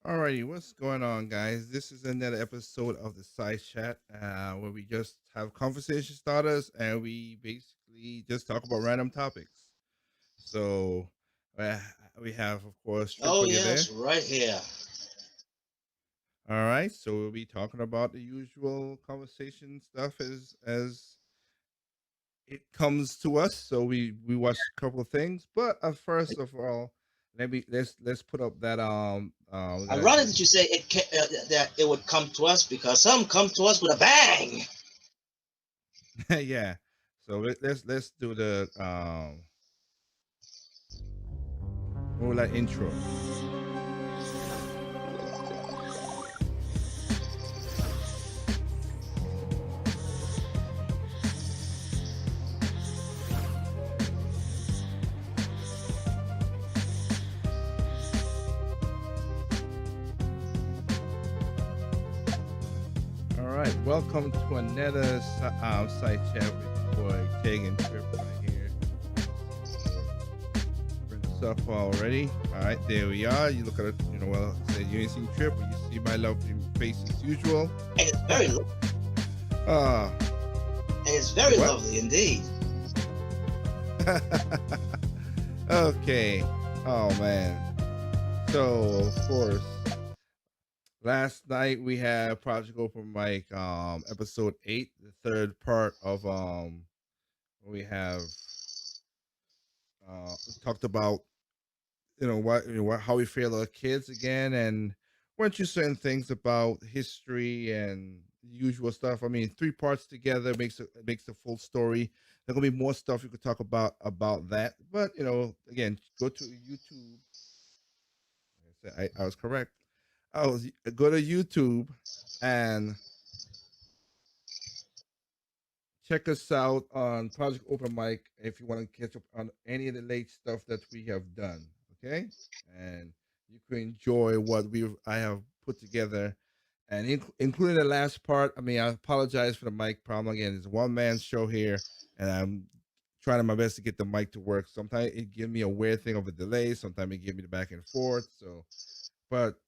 Alrighty, what's going on, guys? This is another episode of the Side Chat, where we just have conversation starters and we basically just talk about random topics. So uh, we have, of course, Oh Triple. You there? yes, right here. All right. So we'll be talking about the usual conversation stuff as it comes to us. So we watched a couple of things, but first of all, let's put up that we're I'd gonna rather do. that you say that it would come to us because some come to us with a bang. Yeah. So let's do the what was that intro? All right. Welcome to another side chat with your boy Tig and Trip right here. Bring this up already. All right, there we are. You look at it. Well, say you ain't seen Trip, but you see my lovely face as usual. And it's very and uh, it's say very what? lovely indeed. Okay. Oh man. So of course, last night we had Project Open Mic, episode 8, the third part of we have talked about how we feel our kids again, and went through certain things about history and the usual stuff. I mean, 3 parts together makes a full story. There's gonna be more stuff you could talk about that, but again, go to YouTube. I was correct. I was Go to YouTube and check us out on Project Open Mic if you want to catch up on any of the late stuff that we have done. Okay, and you can enjoy what I have put together, and including the last part. I mean, I apologize for the mic problem again. It's a one man show here, and I'm trying my best to get the mic to work. Sometimes it gives me a weird thing of a delay. Sometimes it gives me the back and forth. So, but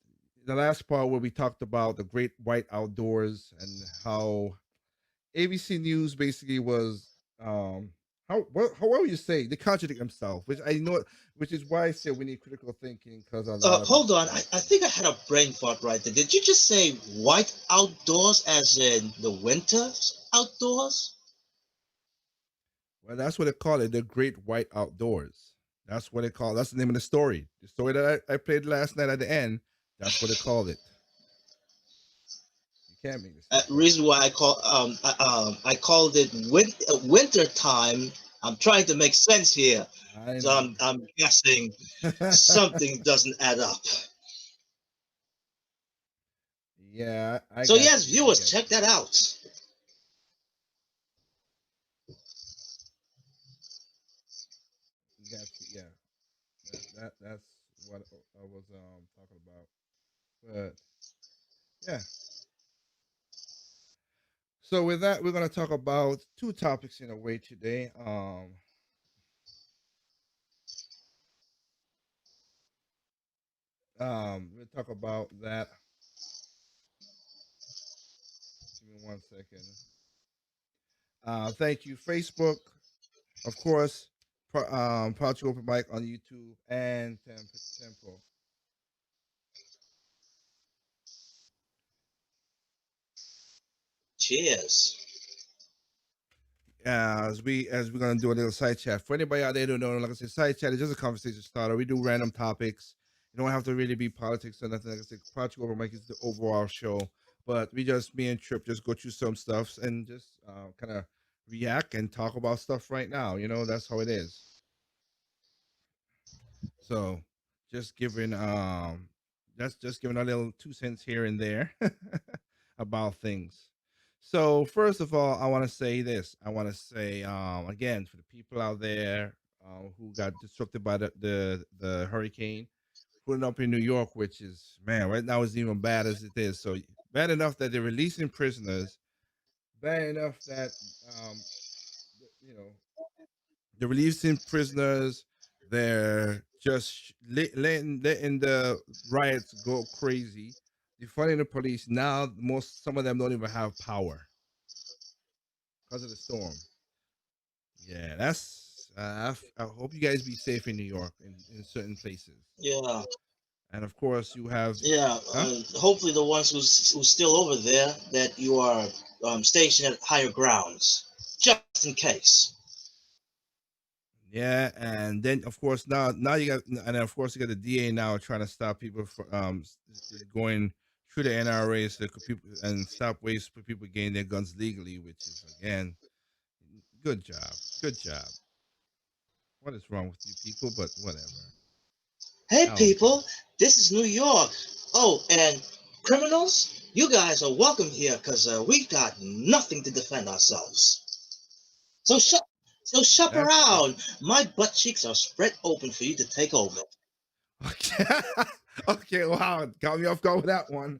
the last part where we talked about the great white outdoors and how ABC News basically was how would you say they contradict themselves, which I know, which is why I said we need critical thinking because a lot of Hold people on, don't. I think I had a brain fart right there. Did you just say white outdoors as in the winter outdoors? Well, that's what they call it, the Great White Outdoors. That's what they call. That's the name of the story. The story that I played last night at the end. That's what they called it. You can't make this stuff up. Reason why I called it winter time. I'm trying to make sense here, I so know. I'm guessing something doesn't add up. Yeah, I So got yes, you. I viewers, got check you. that out. Got you. Yeah, that's what I was talking about. But yeah. So with that, we're gonna talk about 2 topics in a way today. We'll talk about that. Give me 1 second. Thank you, Facebook, of course. Project Open Mic on YouTube and Tempo. Cheers. As we're gonna do a little side chat for anybody out there who don't know, like I said, side chat is just a conversation starter. We do random topics. You don't have to really be politics or nothing. Like I said, Project Open Mic is the overall show, but we just me and Trip just go through some stuffs and just kind of react and talk about stuff right now. That's how it is. So just giving that's just giving a little 2 cents here and there about things. So first of all, I want to say this. I want to say again for the people out there who got disrupted by the hurricane putting up in New York, which is, man, right now is even bad as it is. So bad enough that they're releasing prisoners, bad enough that you know they're releasing prisoners. They're just letting the riots go crazy, defunding the police. Now, some of them don't even have power because of the storm. Yeah, that's. I hope you guys be safe in New York in certain places. Yeah, And of course, you have, yeah. huh? Hopefully, the ones who's still over there, that you are stationed at higher grounds, just in case. Yeah, and then of course now you got, and then of course you got the DA now trying to stop people from going through the NRA so that people and stop ways for people getting their guns legally, which is again, good job, good job. What is wrong with you people? But whatever, Hey, I don't care. people, this is New York. Oh, and criminals, you guys are welcome here because we've got nothing to defend ourselves. So shut, so Yeah, shop that's around. My butt cheeks are spread open for you to take over. okay. Okay, wow, got me off guard with that one.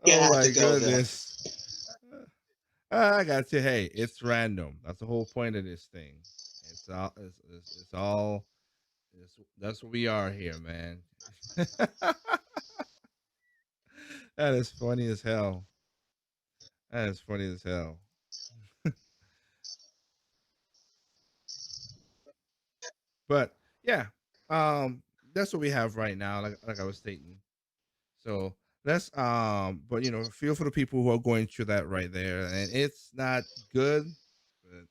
You Oh have to my go there. goodness. I got you. Hey, it's random. That's the whole point of this thing. It's all. That's what we are here, man. That is funny as hell. That is funny as hell. But yeah, that's what we have right now. Like I was stating. So but feel for the people who are going through that right there, and it's not good. But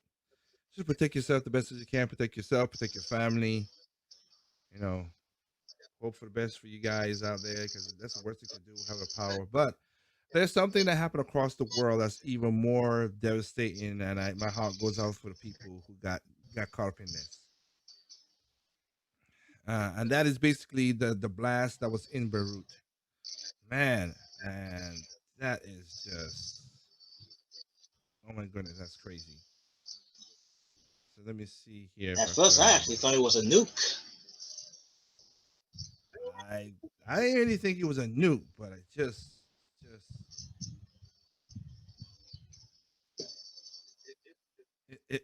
just protect yourself the best as you can. Protect yourself. Protect your family. You know, hope for the best for you guys out there because that's the worst you can do. Have a power, but there's something that happened across the world that's even more devastating, and my heart goes out for the people who got caught up in this. And that is basically the blast that was in Beirut, man, and that is just, oh my goodness, that's crazy. So let me see here if At I first, I could. actually thought it was a nuke. I I didn't really think it was a nuke, but I just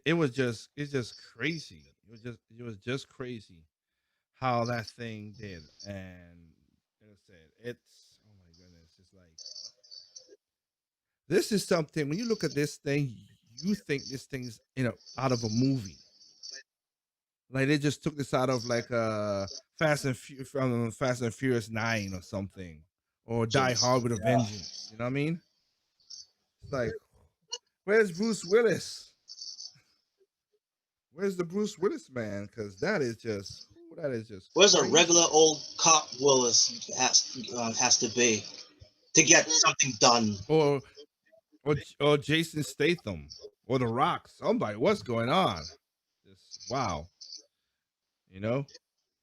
it was just it's just crazy. It was just crazy how that thing did. And like I said, it's, oh my goodness, it's like this is something. When you look at this thing, you think this thing's out of a movie. Like they just took this out of like from Fast and Furious 9 or something, or Die Jeez. Hard with a Vengeance. You know what I mean? It's like, where's Bruce Willis? Where's the Bruce Willis man? Because that is just Where's a regular crazy. old cop Willis has to be to get something done? Or or Jason Statham or The Rock. Somebody, what's going on? Just wow, you know.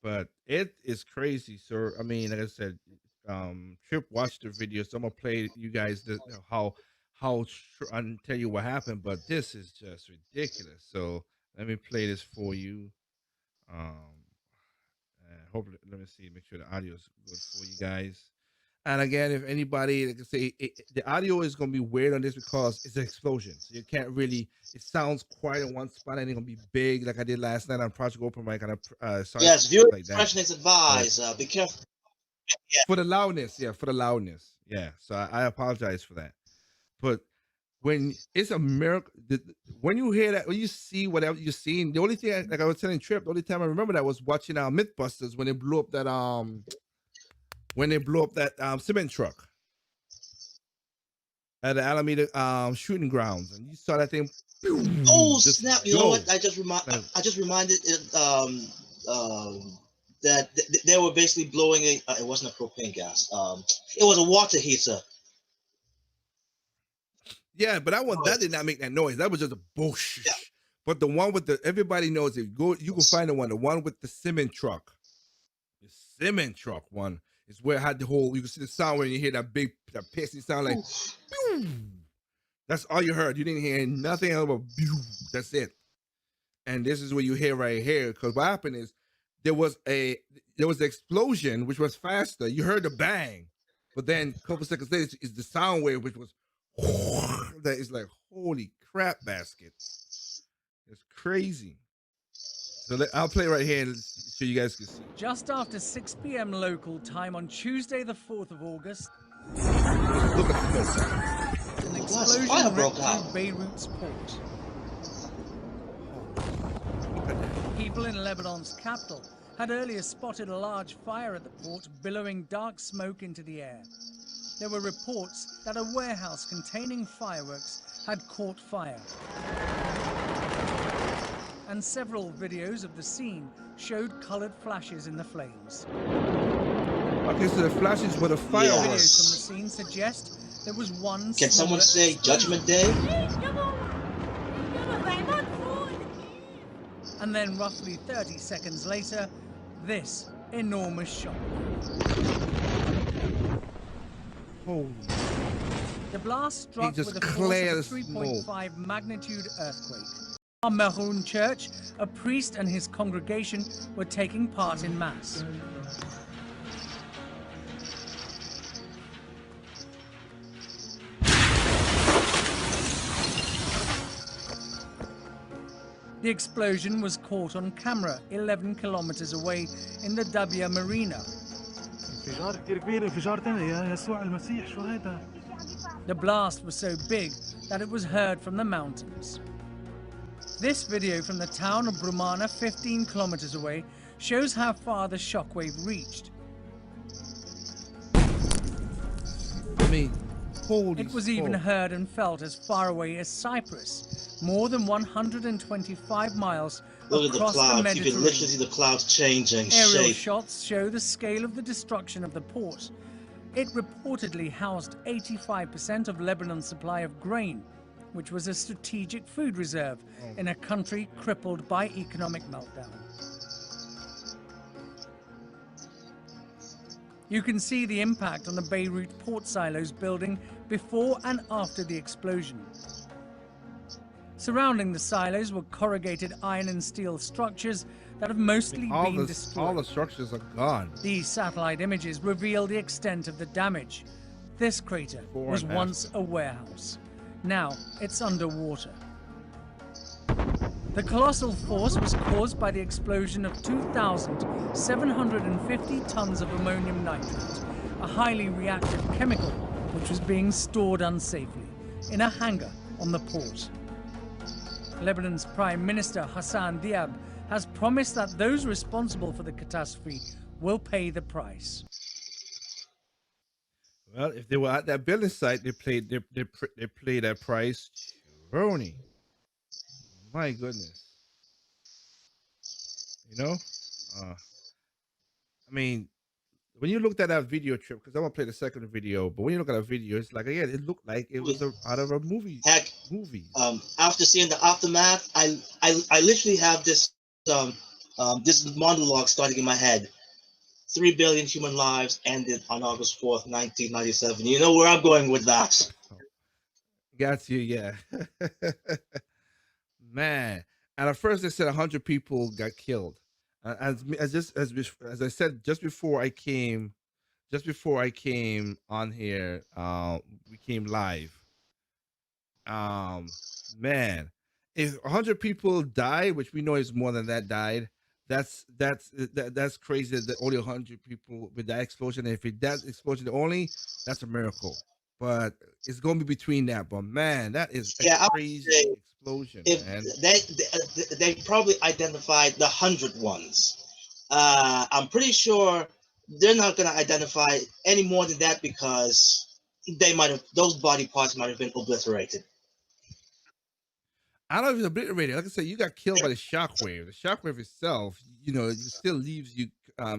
But it is crazy, sir. I mean, like I said, Trip watched the video, so I'm gonna play you guys and tell you what happened. But this is just ridiculous. So let me play this for you. Um, Hope, let me see, make sure the audio is good for you guys. And again, if anybody, like I say, the audio is going to be weird on this because it's an explosion. So you can't really, it sounds quiet in one spot and it's going to be big like I did last night on Project Open Mic. And sorry for Yes, things viewer like that. discretion is But advised. Be careful. for the loudness, yeah, for the loudness. Yeah. So I apologize for that. But when it's a miracle, when you hear that, when you see whatever you're seeing, the only thing, like I was telling Trip, the only time I remember that was watching Mythbusters when they blew up that cement truck at the Alameda shooting grounds, and you saw that thing Oh just snap! You know what? go. Like, I just reminded that they were basically blowing a. It wasn't a propane gas. It was a water heater. yeah, but that did not make that noise. That was just a Yeah. bush. But the one with the everybody knows it. Go, you can find the one with the cement truck. The cement truck one is where it had the whole. You can see the sound when you hear that piercing sound like. Oof. Pew! That's all you heard. You didn't hear nothing else but. Pew! That's it. And this is what you hear right here. Because what happened is there was a there was an explosion which was faster. You heard the bang, but then a couple seconds later is the sound wave which was that is like holy crap baskets. It's crazy. So I'll play right here so you guys can see. Just after 6 p.m. local time on Tuesday, the 4th of August, Look at the smoke. an Plus, explosion fire broke ripped out. through Beirut's port. Look at that. People in Lebanon's capital had earlier spotted a large fire at the port, billowing dark smoke into the air. There were reports that a warehouse containing fireworks had caught fire. And several videos of the scene showed coloured flashes in the flames. Okay, so the flashes were the fireworks. Videos from the scene suggest there was one. Can someone say explosion. Judgment Day? And then roughly 30 seconds later, this enormous shock. Holy. The blast struck just with a force clears of a 3.5 magnitude earthquake. On Maroon Church, a priest and his congregation were taking part in Mass. The explosion was caught on camera 11 kilometers away in the Dabia Marina. The blast was so big that it was heard from the mountains. This video from the town of Brumana, 15 kilometers away, shows how far the shockwave reached. I mean, holy It was smoke. even heard and felt as far away as Cyprus, more than 125 miles Look at the across the clouds. You can Mediterranean. literally see the clouds changing Aerial shape. shots show the scale of the destruction of the port. It reportedly housed 85% of Lebanon's supply of grain, which was a strategic food reserve in a country crippled by economic meltdown. You can see the impact on the Beirut port silos building before and after the explosion. Surrounding the silos were corrugated iron and steel structures that have mostly been destroyed. All the structures are gone. These satellite images reveal the extent of the damage. This crater Before was and once a warehouse. Now it's underwater. The colossal force was caused by the explosion of 2,750 tons of ammonium nitrate, a highly reactive chemical which was being stored unsafely in a hangar on the port. Lebanon's Prime Minister Hassan Diab has promised that those responsible for the catastrophe will pay the price. Well, if they were at that building site, they played that price. Rony. My goodness. You know? I mean, when you looked at that video trip, because I'm going to play the second video, but when you look at that video, it's like, again, it looked like it was out of a movie. Heck, movie. After seeing the aftermath, I literally have this this monologue starting in my head. 3 billion human lives ended on August 4th, 1997. You know where I'm going with that. Got you, yeah. Man. And at first they said 100 people got killed. As I said just before I came on here, we came live. Man, if 100 people died, which we know is more than that died, that's crazy that only 100 people with that explosion. And if that explosion only, that's a miracle. But it's going to be between that. But man, that is a crazy explosion. If man. They probably identified the 100 ones. I'm pretty sure they're not going to identify any more than that because those body parts might have been obliterated. I don't know if it's obliterated. Like I said, you got killed by the shockwave. The shockwave itself, it still leaves you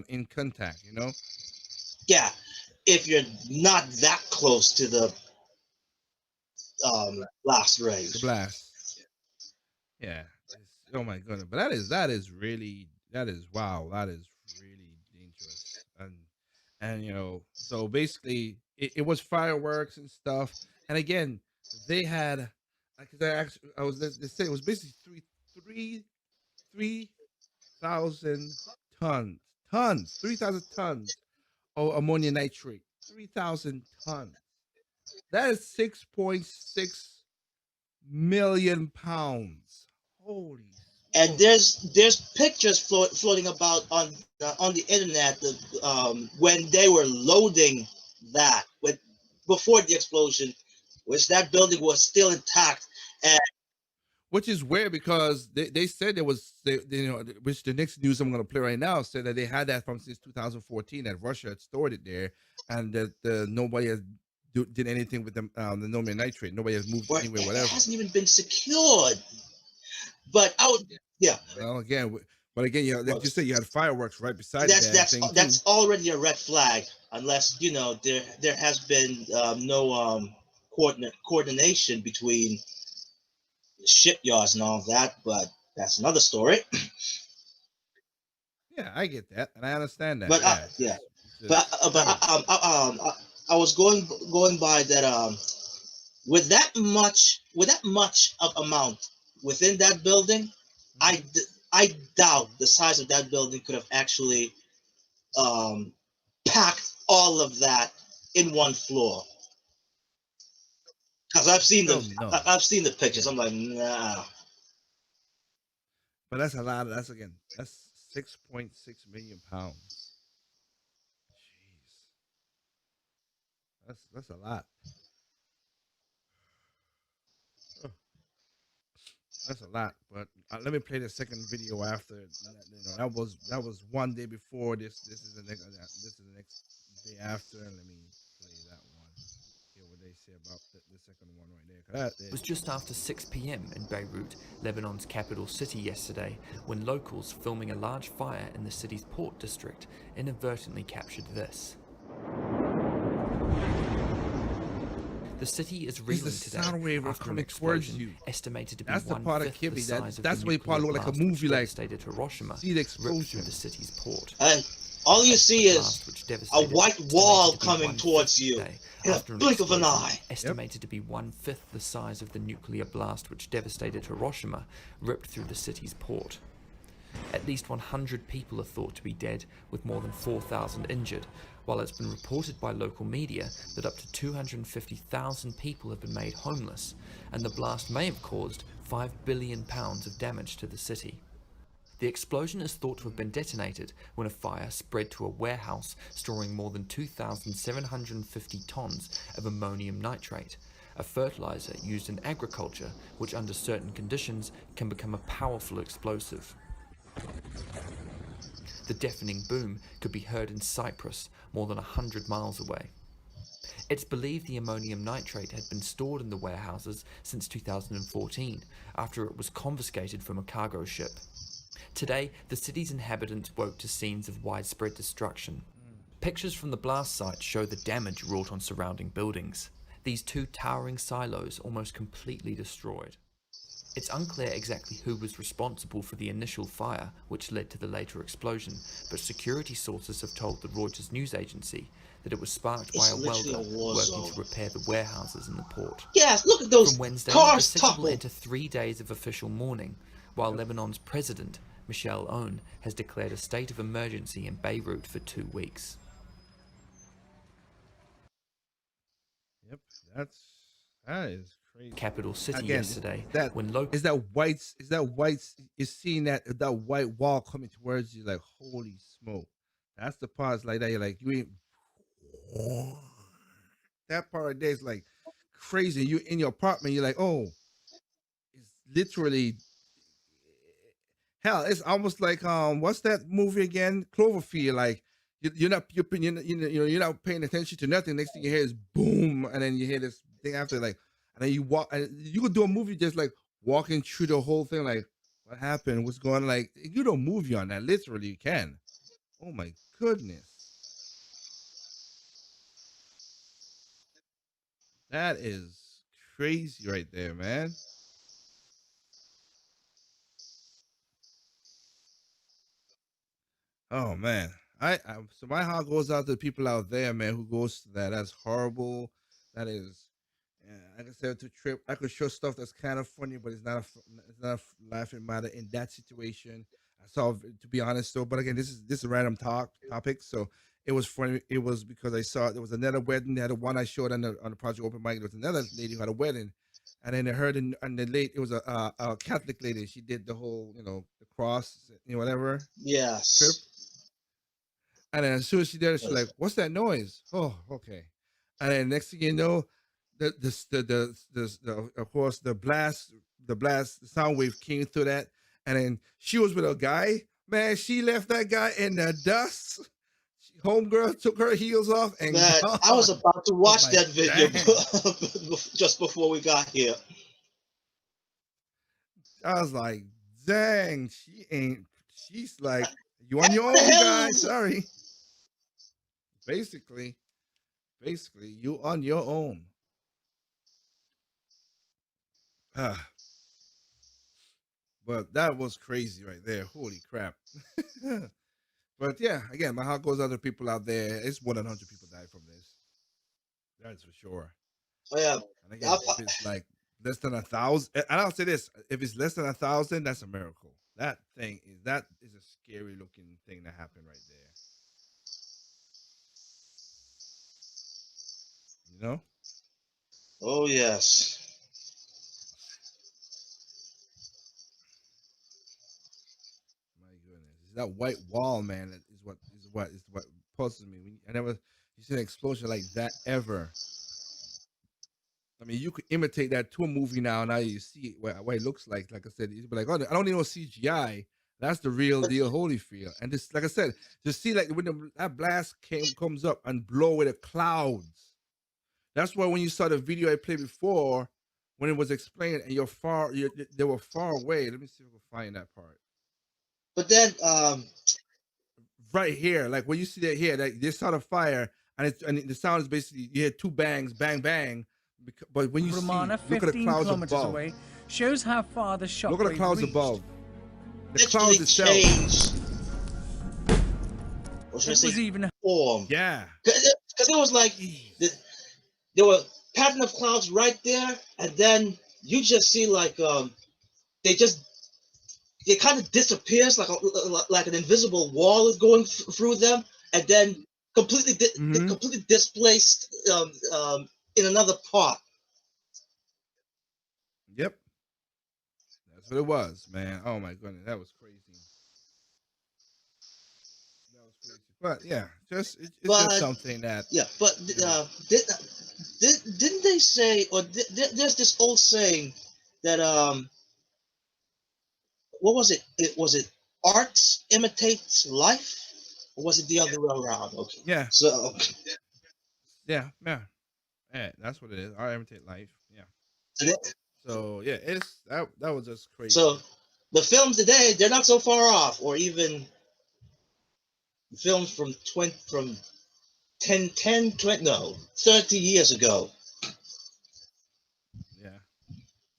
in contact. Yeah, if you're not that close to the blast range. The blast. Yeah. Oh my goodness. But that is really wow. That is really dangerous. And so basically it was fireworks and stuff. And again, they had they said it was basically 3,000 tons, 3,000 tons of ammonia nitrate, 3,000 tons. That is 6.6 million pounds. Holy and there's pictures floating about on the internet when they were loading that with before the explosion, which that building was still intact. And which is weird because they said there was which the next news I'm going to play right now said that they had that from since 2014 that Russia had stored it there and that nobody has did anything with the ammonium nitrate. Nobody has moved anywhere, it whatever. hasn't even been secured. But I would, yeah. Well, again, but again, like you said, you had fireworks right beside that's already a red flag, unless there has been no coordination between shipyards and all that. But that's another story. Yeah, I get that, and I understand that. But yeah, I was going by that with that much of amount within that building, I doubt the size of that building could have actually packed all of that in one floor. Because I've seen I've seen the pictures. I'm like, nah. But that's a lot. That's 6.6 million pounds. Jeez, that's a lot. That's a lot. But let me play the second video after. That was one day before this. This is the next day after. And let me play that one. Hear what they say about the second one right there. It was just after 6 p.m. in Beirut, Lebanon's capital city yesterday, when locals filming a large fire in the city's port district inadvertently captured this. The city is reeling today after an explosion estimated to be one-fifth the size of the nuclear blast which devastated Hiroshima, ripped through the city's port. And all you see is a white wall coming towards you in a blink of an eye. Estimated to be one-fifth the size of the nuclear blast which devastated Hiroshima, ripped through the city's port. At least 100 people are thought to be dead, with more than 4,000 injured, while it's been reported by local media that up to 250,000 people have been made homeless, and the blast may have caused £5 billion of damage to the city. The explosion is thought to have been detonated when a fire spread to a warehouse storing more than 2,750 tons of ammonium nitrate, a fertilizer used in agriculture which under certain conditions can become a powerful explosive. The deafening boom could be heard in Cyprus, more than 100 miles away. It's believed the ammonium nitrate had been stored in the warehouses since 2014, after it was confiscated from a cargo ship. Today, the city's inhabitants woke to scenes of widespread destruction. Pictures from the blast site show the damage wrought on surrounding buildings. These two towering silos almost completely destroyed. It's unclear exactly who was responsible for the initial fire, which led to the later explosion, but security sources have told the Reuters news agency that it was sparked by a welder working to repair the warehouses in the port. Yes, look at those From Wednesday, cars the city will enter 3 days of official mourning, while Lebanon's president, Michel Aoun, has declared a state of emergency in Beirut for 2 weeks. Yep, that is crazy. Capital city Again, yesterday when is that white is seeing that white wall coming towards you like holy smoke. That's the part like that you're like you ain't that part right there is like crazy. You in your apartment, you're like, oh, it's literally hell. It's almost like what's that movie again? Cloverfield. Like you're not paying attention to nothing. Next thing you hear is boom, and then you hear this thing after like, and then you walk. And you could do a movie just like walking through the whole thing. Like, what happened? What's going on? Like, you do a movie on that. Literally, you can. Oh my goodness. That is crazy right there, man. Oh man. So my heart goes out to the people out there, man, who goes to that. That's horrible. That is like I said to Trip, I could show stuff that's kind of funny, but it's not a laughing matter in that situation. I saw, to be honest, though. But again, this is a random topic, so it was funny. It was because I saw there was another wedding. They had one I showed on the Project Open Mic. There was another lady who had a wedding, and then I heard and the late it was a Catholic lady. She did the whole the cross, whatever trip. Yes. And then as soon as she did it, she's like, "What's that noise?" Oh, okay. And then next thing you know, the of course the sound wave came through that, and then she was with a guy. Man, she left that guy in the dust. Homegirl took her heels off and Man, gone. I was about to I was watch like, that video dang. just before we got here. I was like, dang, she ain't. She's like, you on Hey, your what the own, guy. hell's Sorry. Basically, you on your own. Ah, but that was crazy right there. Holy crap. But yeah, again, my heart goes out to people out there. It's more than 100 people died from this. That's for sure. Oh yeah. And again, if it's like less than 1,000, and I'll say this: if it's less than 1,000, that's a miracle. That is a scary looking thing that happened right there. You know? Oh yes. My goodness, it's that white wall, man. That is what pulses me. I never you see an explosion like that ever. I mean, you could imitate that to a movie now. Now you see it, what it looks like. Like I said, you'd be like, "Oh, I don't need no CGI. That's the real But deal, Holyfield." And this, like I said, just see like when that blast comes up and blow away the clouds. That's why when you saw the video I played before, when it was explained, and they were far away. Let me see if I can find that part. then Right here, like when you see that here, like they saw the fire, and the sound is basically you hear two bangs, bang bang. But when you Romana, look at the 15 clouds kilometers above. away, shows how far the Look at the shockwave clouds reached. above. The literally clouds itself. changed. Or should I It was say even form? Yeah. Because it was like there were pattern of clouds right there, and then you just see like they just it kind of disappears like an invisible wall is going through them, and then completely displaced in another part. Yep. That's what it was, man. Oh my goodness, that was crazy. That was crazy. But yeah, it's just But something that yeah, but didn't they say, or there's this old saying that what was it? It was it art imitates life, or was it the other way around? Okay, yeah, so yeah. Yeah, that's what it is. I imitate life. Yeah. so So yeah, that was just so crazy. the films today they're not so far off, or even films from 20, no, 30 years ago. Yeah.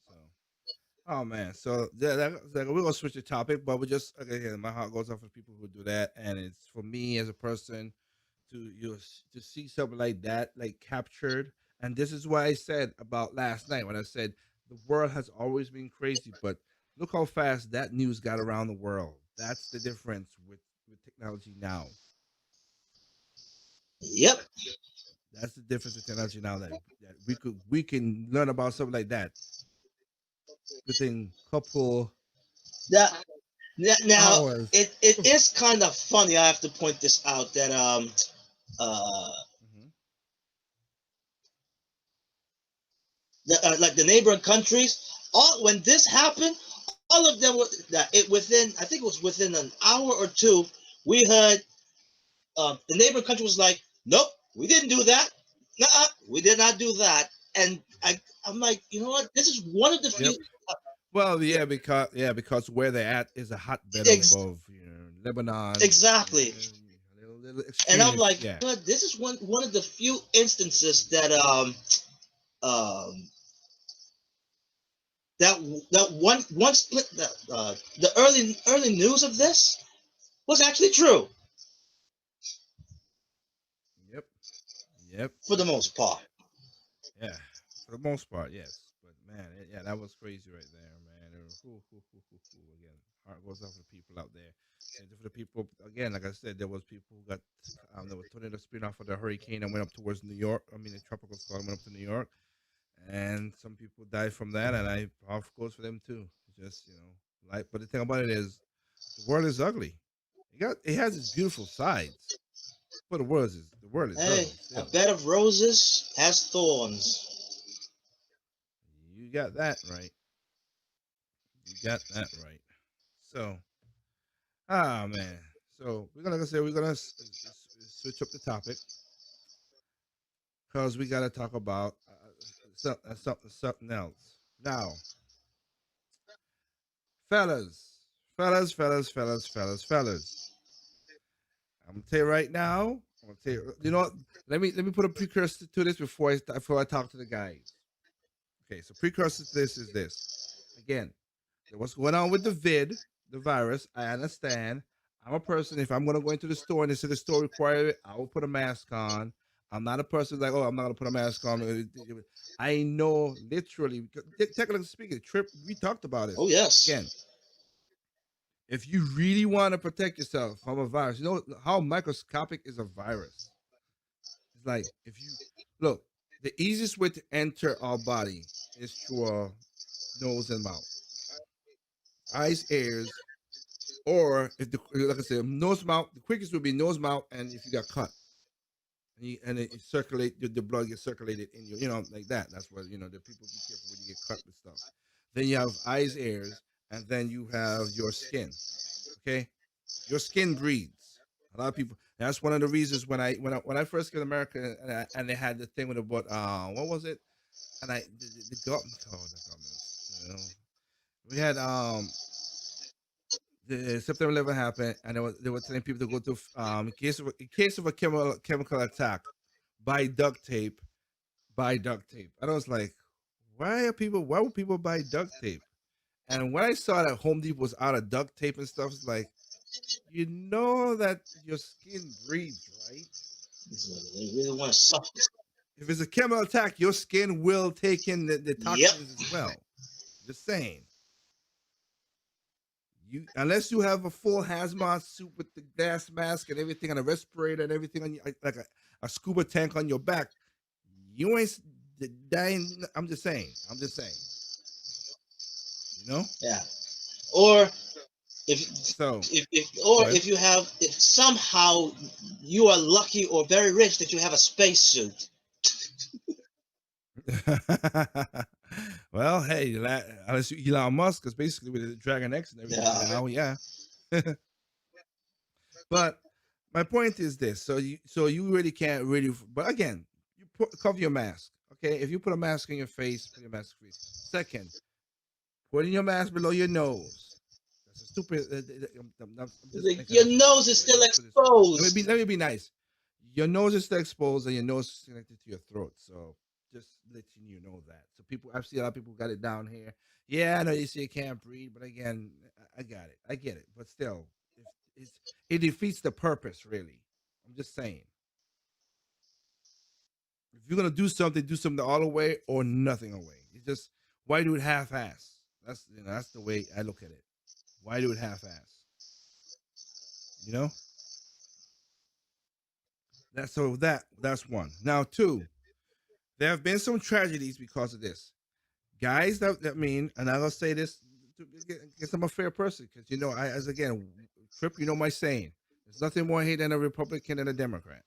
So oh man, so we're gonna switch the topic, but we just again, my heart goes out for people who do that, and it's for me as a person to see something like that like captured. And this is what I said about last night when I said the world has always been crazy, but look how fast that news got around the world. That's the difference with technology now. Yep. That's the difference with technology now that we can learn about something like that within couple That now hours. it is kind of funny. I have to point this out that uh Mhm. like the neighboring countries, all when this happened, all of them were that it within I think it was within an hour or two, we heard the neighboring country was like, nope, we didn't do that. Nuh-uh, we did not do that. And I'm like, you know what? This is one of the few. Yep. Well, Yeah, because where they're at is a hotbed ex- of Lebanon, exactly. little And I'm extremists. like, Yeah. you know what? This is one of the few instances that um that that one split the early news of this was actually true Yep. Yep. for the Yep. most part. Yeah. For the most part, yes. But man, yeah, that was crazy right there, man. Again, heart goes out for the people out there. And for the people, again, like I said, there was people who got there was tornado spin off of the hurricane and went up towards New York. I mean, the tropical storm went up to New York, and some people die from that, and I of course for them too. Just like, but the thing about it is, the world is ugly. It has its beautiful sides, but the world is Hey, ugly a still. bed of roses has thorns. You got that right. You got that right. So, man. So like I said, we're gonna switch up the topic because we gotta talk about something else now, fellas, fellas. I'm gonna tell you right now. I'm gonna tell you. You know what? Let me put a precursor to this before I talk to the guys. Okay, so precursor to this is this. Again, what's going on with the virus? I understand. I'm a person. If I'm gonna go into the store and they say the store require it, I will put a mask on. I'm not a person like, oh, I'm not gonna put a mask on. I know literally. Technically speaking, Trip, we talked about this. Oh yes. Again, if you really want to protect yourself from a virus, you know how microscopic is a virus. It's like if you look, the easiest way to enter our body is through our nose and mouth, eyes, ears, or if like I said, nose mouth. The quickest would be nose mouth, and if you got cut, and it circulate the blood gets circulated in your, like that. That's what the people be careful when you get cut with stuff. Then you have eyes, ears, and then you have your skin. Okay, your skin breathes. A lot of people. That's one of the reasons when I first came to America and they had the thing with about what was it? And the government, oh, the governments, we had the September 11 happened, and they were telling people to go to in case of a chemical attack, buy duct tape, buy duct tape. And I was like, why would people buy duct tape? And when I saw that Home Depot was out of duct tape and stuff, it's like, you know that your skin breathes, right? They really want to suck this. If it's a chemical attack, your skin will take in the Yep. toxins as well. Just saying. You unless you have a full hazmat suit with the gas mask and everything and a respirator and everything on you, like a scuba tank on your back, you ain't dying. I'm just saying. I'm just saying. You know. Yeah. Or if So go ahead. if you have, if somehow you are lucky or very rich that you have a spacesuit. Well, hey, unless you Elon Musk, because basically with the Dragon X and everything Yeah. now, yeah. But my point is this: so you really can't really. But again, cover your mask. Okay, if you put a mask on your face, put your mask on your face. Second, putting your mask below your nose. That's a stupid. I'm just making Your up stuff. nose is Okay, still let's put it this way. exposed. Let me be nice. Your nose is still exposed, and your nose is connected to your throat. So just letting you know that. So I've seen a lot of people got it down here. Yeah, I know you say you can't breathe, but again, I got it. I get it. But still, if it defeats the purpose. Really, I'm just saying. If you're gonna do something all the way or nothing away. It's just why do it half-ass? That's the way I look at it. Why do it half-ass? You know. That's one. Now two, there have been some tragedies because of this. Guys that mean, and I'll say this because I'm a fair person, because as again, Trip, my saying. There's nothing more hate than a Republican and a Democrat.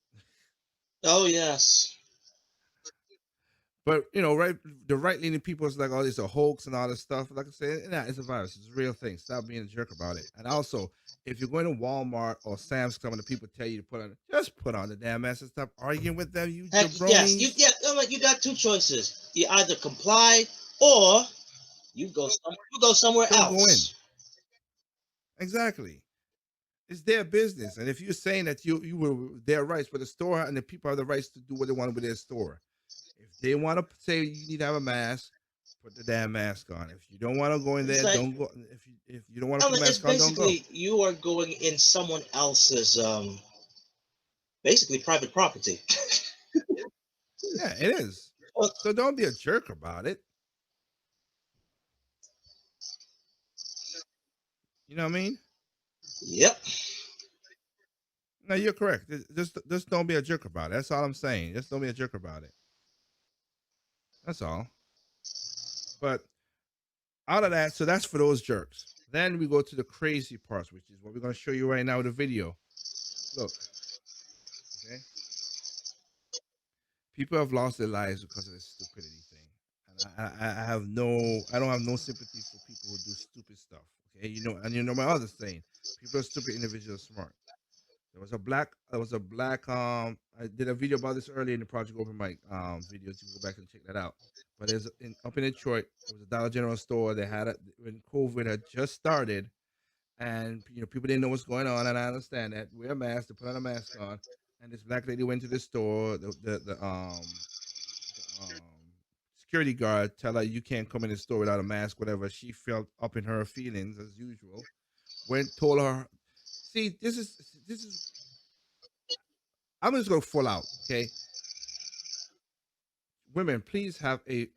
Oh yes. But right, the right leaning people is like, oh, it's a hoax and all this stuff. Like I said, nah, it's a virus. It's a real thing. Stop being a jerk about it. And also, if you're going to Walmart or Sam's Club and the people tell you to just put on the damn mask and stop arguing with them, you Heck yes. jabronis. You got two choices. You either comply or you go somewhere Don't go in. else. Exactly. It's their business. And if you're saying that you were their rights, but the store and the people have the rights to do what they want with their store. If they want to say you need to have a mask, put the damn mask on. If you don't want to go in It's there, like, don't go. If you don't want to put a it's mask on, don't go. basically you are going in someone else's basically private property. Yeah, it is. So don't be a jerk about it. You know what I mean? Yep. No, you're correct. Just don't be a jerk about it. That's all I'm saying. Just don't be a jerk about it. That's all. But out of that, so that's for those jerks. Then we go to the crazy parts, which is what we're going to show you right now with the video. Look, okay? People have lost their lives because of this stupidity thing. And I don't have no sympathy for people who do stupid stuff. Okay, and you know my other saying, people are stupid, individuals smart. There was a black I did a video about this earlier in the Project Open Mic videos. You can go back and check that out. But up in Detroit, there was a Dollar General store. They had it when COVID had just started, and people didn't know what's going on, and I understand that. Wear a mask, to put on a mask on, and this black lady went to the store. The security guard tell her you can't come in the store without a mask, whatever. She felt up in her feelings as usual. Told her, see, this is. I'm just gonna fall out, okay? Women, please have a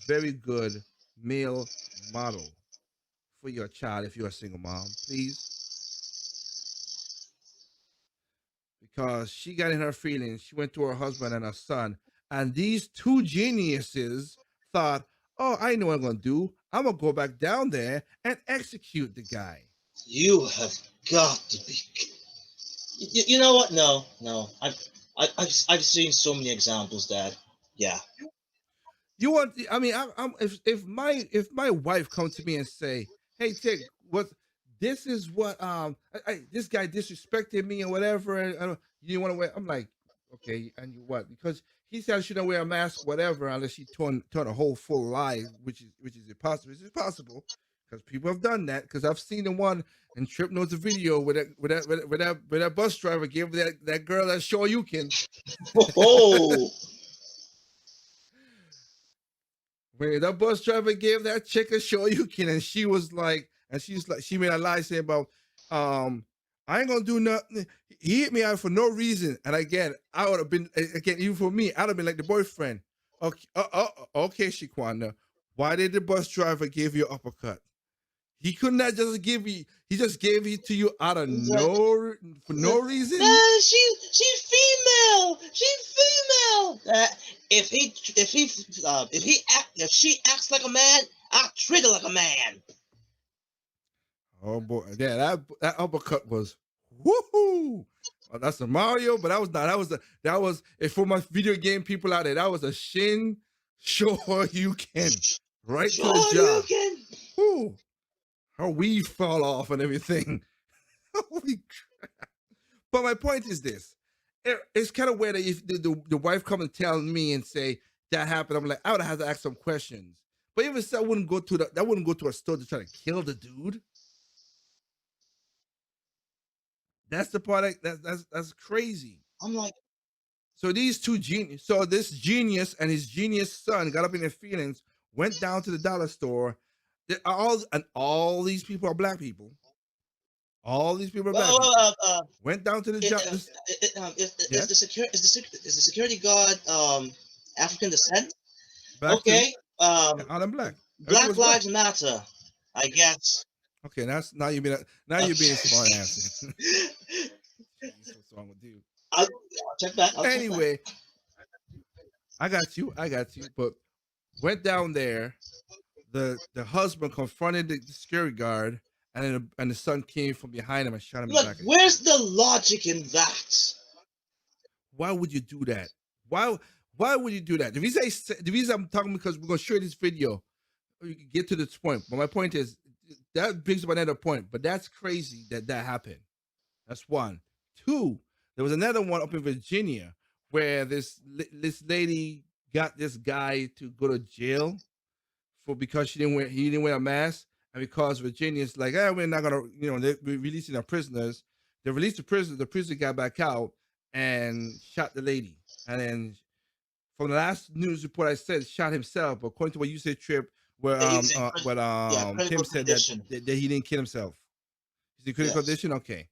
very good male model for your child if you're a single mom, please. Because she got in her feelings. She went to her husband and her son, and these two geniuses thought, "Oh, I know what I'm gonna do. I'm gonna go back down there and execute the guy." You have got to be. You know what? No. I've seen so many examples that, yeah. You want? I mean, if my wife come to me and say, "Hey, Tick, what? This is what this guy disrespected me or whatever," and you want to wear? I'm like, okay, and you what? Because he said I shouldn't wear a mask, whatever, unless she turn a whole full lie, which is impossible. It's impossible because people have done that. Because I've seen the one and Trip knows the video where that bus driver gave that girl that Shoryuken. Oh. When the bus driver gave that chick a Shoryuken, and she made a lie saying about, I ain't gonna do nothing. He hit me out for no reason, and again, I would have been even for me, I'd have been like the boyfriend. Okay, Shaquana, why did the bus driver give you an uppercut? He could not just give you. He just gave it to you out of for no reason. She's female. She's female. If she acts like a man, I'll treat her like a man. Oh boy, yeah, that uppercut was woohoo. Oh, that's a Mario, but that was not. That was if for my video game people out there, that was a Shin Shoryuken right to the jaw. Woo. Her weave fall off and everything. Holy crap. But my point is this. It's kind of weird that if the wife come and tell me and say that happened, I'm like, I would have to ask some questions. But even so, I wouldn't go to a store to try to kill the dude. That's the part that's crazy. I'm like, so these two genius, so this genius and his genius son got up in their feelings, went down to the dollar store. All these people are black people. All these people are black people. Went down to the job. Is the security guard African descent? Black okay. All them black. Black Lives Matter, I guess. Okay, now you're being smart ass. What's wrong with you? I'll check back. Anyway, I got you. But went down there. The husband confronted the security guard, and the son came from behind him and shot him in the back. Where's the logic in that? Why would you do that? Why would you do that? The reason I'm talking because we're gonna show you this video. You can get to this point, but my point is that brings up another point. But that's crazy that happened. That's one. Two. There was another one up in Virginia where this lady got this guy to go to jail because he didn't wear a mask, and because Virginia's like, we're not gonna, they're releasing our prisoners. They released the prisoner. The prisoner got back out and shot the lady. And then from the last news report, I said shot himself. But according to what you said, Trip, where Tim said that he didn't kill himself. He's in critical condition. Okay,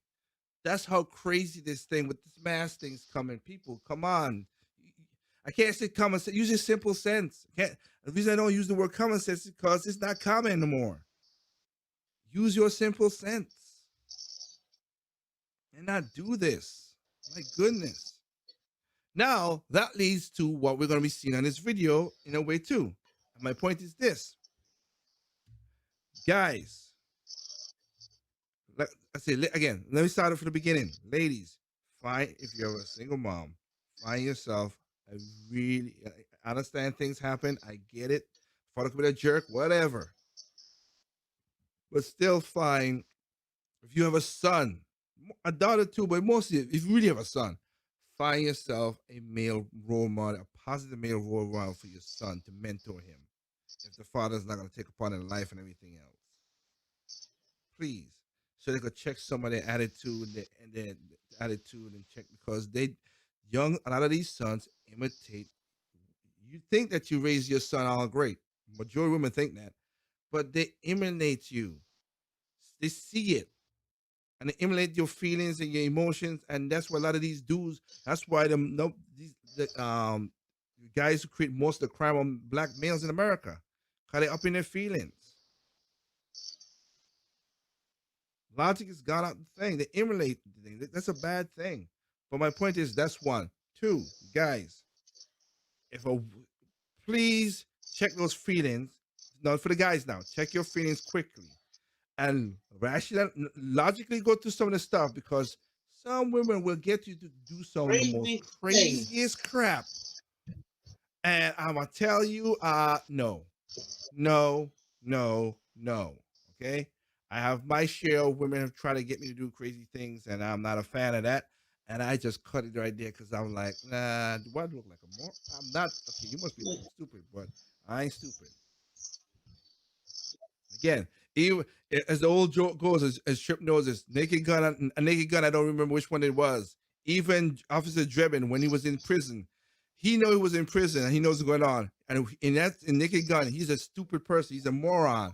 that's how crazy this thing with this mask thing's coming. People, come on. I can't say common sense. Use your simple sense. The reason I don't use the word common sense is because it's not common anymore. Use your simple sense and not do this. My goodness. Now, that leads to what we're going to be seeing on this video in a way too. And my point is this, guys. I say again. Let me start it from the beginning, ladies. Find if you're a single mom, find yourself a really. I understand things happen. I get it. Father could be a jerk, whatever. But still, find if you have a son, a daughter too, but mostly if you really have a son, find yourself a male role model, a positive male role model for your son to mentor him. If the father's not going to take upon in life and everything else, please, so they could check some of their attitude and their attitude and check because a lot of these sons imitate. You think that you raise your son all great. Majority of women think that, but they imitate you. They see it and they emulate your feelings and your emotions, and that's what a lot of these dudes. That's why the guys who create most of the crime on black males in America, cause they up in their feelings. Logic has gone out the thing. They emulate the thing. That's a bad thing. But my point is that's one. Two, guys, please check those feelings. Not for the guys now. Check your feelings quickly and logically go through some of the stuff because some women will get you to do some of the most craziest crap. And I'm gonna tell you, no. Okay, I have my share of women have tried to get me to do crazy things, and I'm not a fan of that. And I just cut it right there because I'm like, nah, do I look like a more? I'm not. Okay, you must be stupid, but I ain't stupid. Again, even as the old joke goes, as Trip knows, is naked gun. A naked gun. I don't remember which one it was. Even Officer Drebin, when he was in prison, he know he was in prison and he knows what's going on. And in naked gun, he's a stupid person. He's a moron.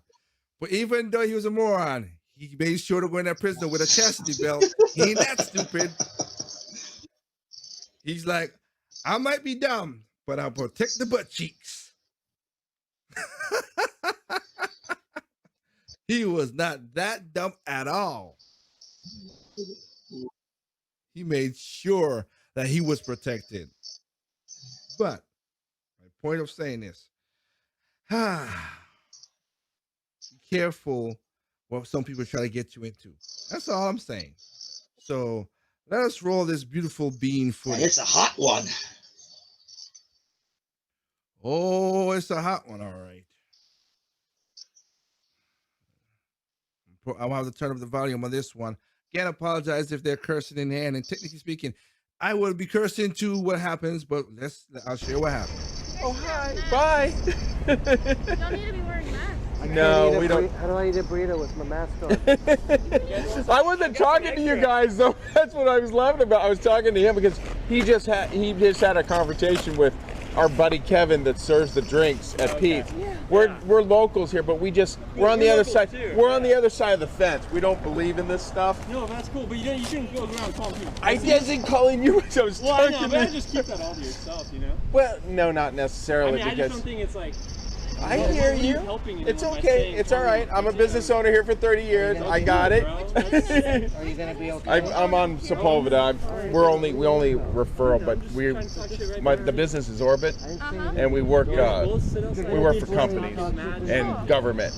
But even though he was a moron, he made sure to go in that prison with a chastity belt. He ain't that stupid. He's like, I might be dumb, but I'll protect the butt cheeks. He was not that dumb at all. He made sure that he was protected. But my point of saying this, be careful what some people try to get you into. That's all I'm saying. So let us roll this beautiful bean footage. It's a hot one. Oh, it's a hot one, all right. I'll have to turn up the volume on this one. Again, apologize if they're cursing in hand. And technically speaking, I would be cursing too what happens, but I'll share what happened. Oh, hi. Bye. You don't need to be wearing masks. No, we don't. How do I eat a burrito with my mask on? I wasn't talking to you guys, though. That's what I was laughing about. I was talking to him because he just had a conversation with our buddy Kevin that serves the drinks at Pete's. Yeah. We're locals here, but we're on the other side. Too, we're on the other side of the fence. We don't believe in this stuff. No, that's cool, but you shouldn't go around calling people. I wasn't calling you. I was talking to you. Just keep that all to yourself, you know. Well, no, not necessarily. I just don't think it's like. I hear you. It's okay. It's all right. I'm a business owner here for 30 years. I got it. Are you gonna be okay? I'm on Sepulveda. We only referral, but the business is Orbit, and we work for companies and government.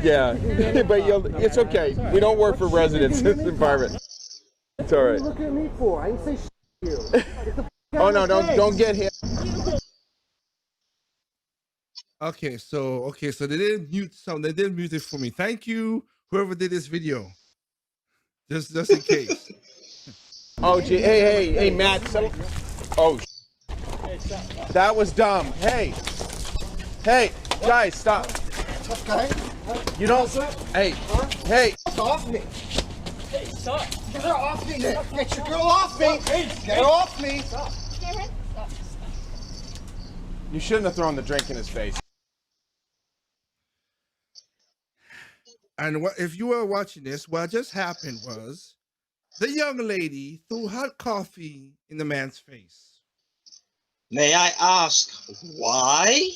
Yeah, but it's okay. We don't work for residents in the environment. It's all right. What are you looking at me for? I didn't say to you. Oh no! Don't get him. Okay, so they didn't mute some. They didn't mute it for me. Thank you, whoever did this video. Just in case. Oh, gee, hey, Matt. Oh, that was dumb. Hey, guys, stop. Tough guy. You don't. Hey. Get off me. Hey, stop. Get her off me. Get your girl off me. Get her off me. Stop. You shouldn't have thrown the drink in his face. And if you were watching this, what just happened was the young lady threw hot coffee in the man's face. May I ask why?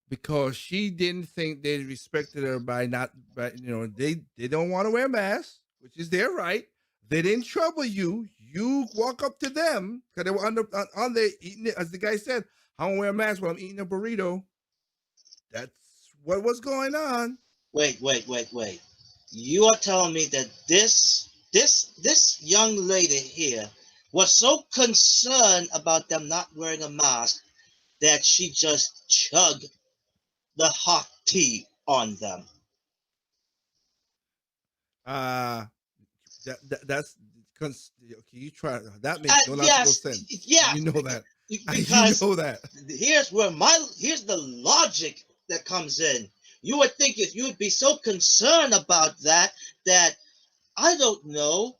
Because she didn't think they respected her by they don't want to wear masks, which is their right. They didn't trouble you. You walk up to them because they were on there eating it, as the guy said, I don't wear a mask when I'm eating a burrito. That's what was going on. Wait. You are telling me that this young lady here was so concerned about them not wearing a mask that she just chugged the hot tea on them. That's because okay, you try that makes no logical sense. Yeah, You know that. because you know that. here's the logic that comes in. You would think if you would be so concerned about that I don't know,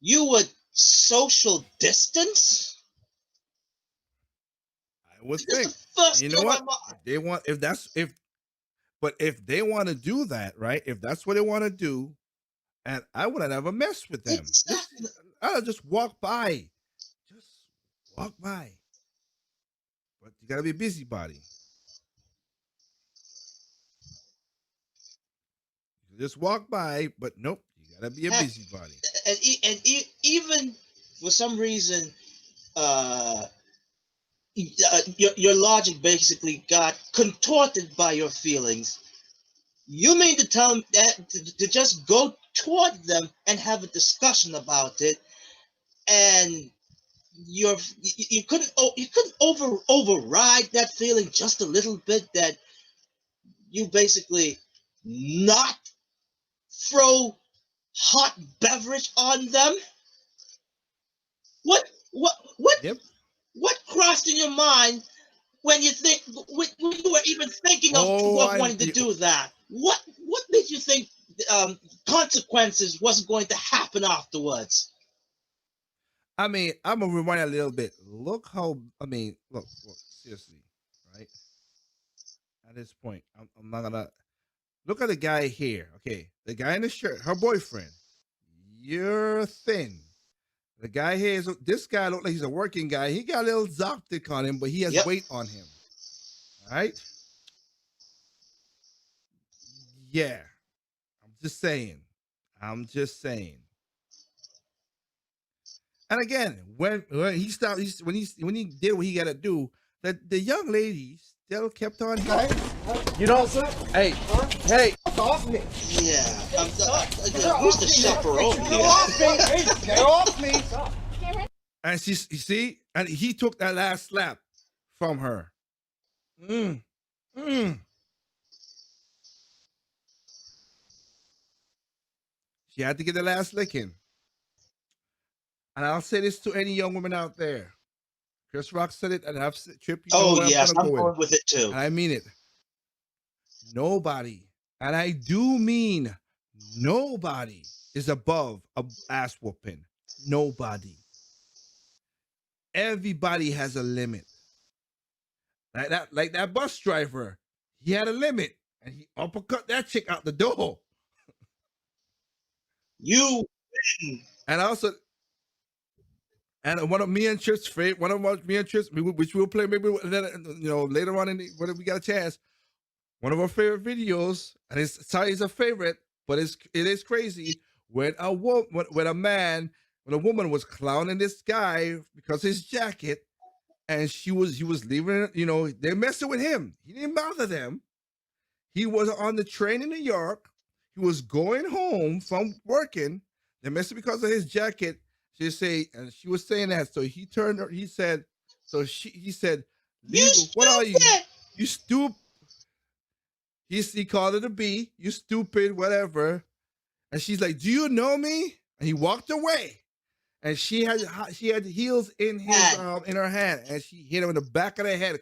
you would social distance. I would That's think. the first You thing know on my what? mind. If they want, if they want to do that, right? If that's what they want to do, and I wouldn't have a mess with them. Exactly. I'll just walk by. Just walk by. But you gotta be a busybody. You just walk by, but nope, you gotta be a Heck, busybody. even for some reason, your logic basically got contorted by your feelings. You mean to tell them that to just go toward them and have a discussion about it, and you couldn't override that feeling just a little bit, that you basically not throw hot beverage on them? What Yep. what crossed in your mind when when you were even thinking of Oh, wanting to do that? What made you think consequences wasn't going to happen afterwards? I mean, I'm gonna rewind a little bit. Look how look seriously, right? At this point, I'm not gonna look at the guy here. Okay, the guy in the shirt, her boyfriend. You're thin. The guy here is this guy look like he's a working guy. He got a little Zoptic on him, but he has weight on him. All right. Yeah. I'm just saying. And again, when he stopped, when he did what he got to do, the young lady still kept on. You don't, sir? Hey, hey. Off me. Yeah. Who's the chaperone Get here? off me. Get off me. And you see, and he took that last slap from her. She had to get the last licking. And I'll say this to any young woman out there. Chris Rock said it, and I've said, Trip, you know where Yes, I'm I'm going going with it too. And I mean it. Nobody, and I do mean nobody, is above a ass whooping. Nobody. Everybody has a limit. Like that bus driver, he had a limit, and he uppercut that chick out the door. You and also, and one of me and Chip's favorite, which we'll play maybe later on when we got a chance. One of our favorite videos, and it's a favorite, but it is crazy when a woman was clowning this guy because his jacket, and he was leaving. They're messing with him. He didn't bother them. He was on the train in New York. He was going home from working. They messed because of his jacket. She was saying that. So he turned her. He said, he said, "What are you? You stupid." He called her a B. You stupid, whatever. And she's like, "Do you know me?" And he walked away. And she had heels in her hand, and she hit him in the back of the head,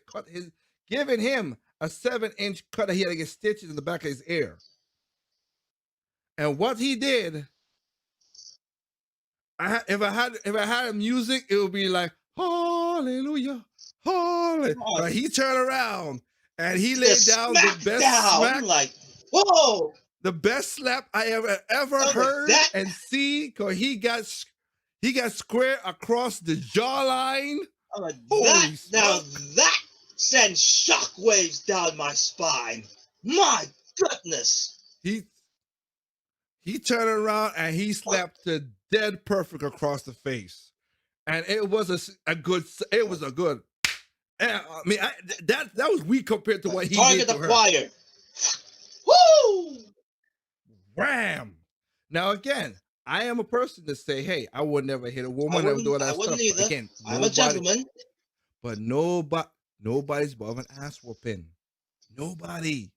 giving him a 7-inch cut that he had to get stitches in the back of his ear. And what he did, if I had music, it would be like hallelujah, hallelujah. But he turned around and he laid down the best smack. Like, whoa! The best slap I ever heard and see, because he got square across the jawline. That sends shockwaves down my spine. My goodness! He turned around and he slapped the dead perfect across the face, and it was a good. I mean, that was weak compared to what he Target did to her. acquired. Woo! Wham! Now again, I am a person to say, hey, I would never hit a woman, never do all that I stuff. wouldn't But either. again, I'm a gentleman. But nobody's above an ass whooping. Nobody.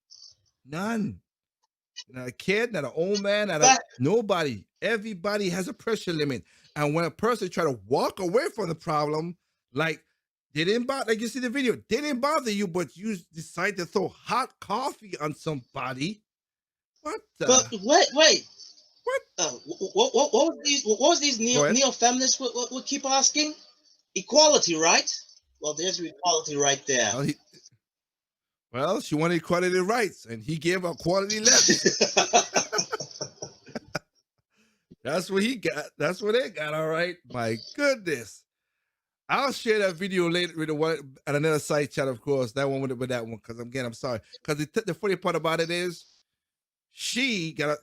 None. Not a kid, not an old man, nobody. Everybody has a pressure limit. And when a person try to walk away from the problem, like they didn't bother, like you see the video, they didn't bother you, but you decide to throw hot coffee on somebody. What the? But wait. What? What was these neo-feminists would keep asking? Equality, right? Well, there's equality right there. Well, she wanted equality rights, and he gave her quality left. That's what he got. That's what they got. All right. My goodness. I'll share that video later with the one at another side chat, of course. That one with that one, because again, I'm sorry. Because the funny part about it is, she got,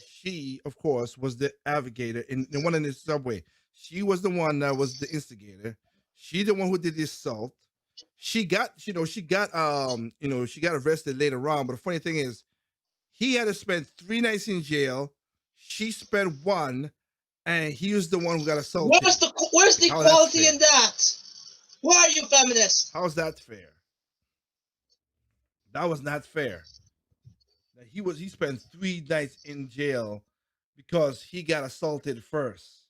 she of course was the advocator in the one in the subway. She was the one that was the instigator. She the one who did the assault. She got arrested later on. But the funny thing is, he had to spend 3 nights in jail. She spent 1, and he was the one who got assaulted. Where's the equality in that? Why are you feminists? How's that fair? That was not fair. He spent 3 nights in jail because he got assaulted first.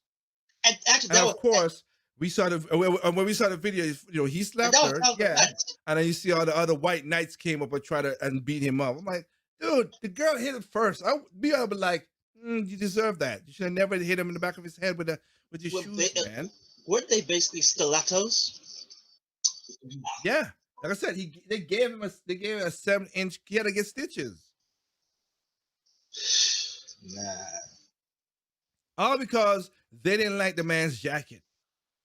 And actually, of course, we saw when we saw the video. He slapped her, and then you see all the other white knights came up and tried to beat him up. I'm like, dude, the girl hit him first. I'd be like, you deserve that. You should have never hit him in the back of his head with your shoes, man. Weren't they basically stilettos? Yeah, like I said, they gave him a 7-inch. He had to get stitches. Nah. All because they didn't like the man's jacket.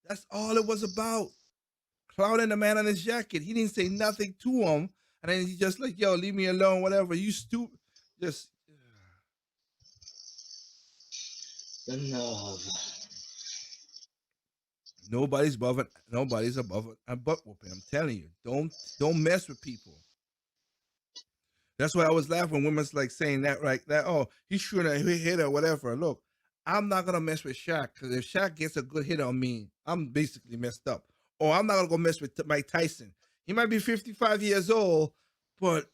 That's all it was about. Clowning the man on his jacket. He didn't say nothing to him. And then he just like, yo, leave me alone, whatever. You stupid. Just. The nerve. Nobody's above a butt whooping. I'm telling you. Don't mess with people. That's why I was laughing when women's like saying that, right? That, oh, he shouldn't have hit her, whatever. Look, I'm not gonna mess with Shaq, because if Shaq gets a good hit on me, I'm basically messed up. Or I'm not gonna go mess with Mike Tyson. He might be 55 years old, but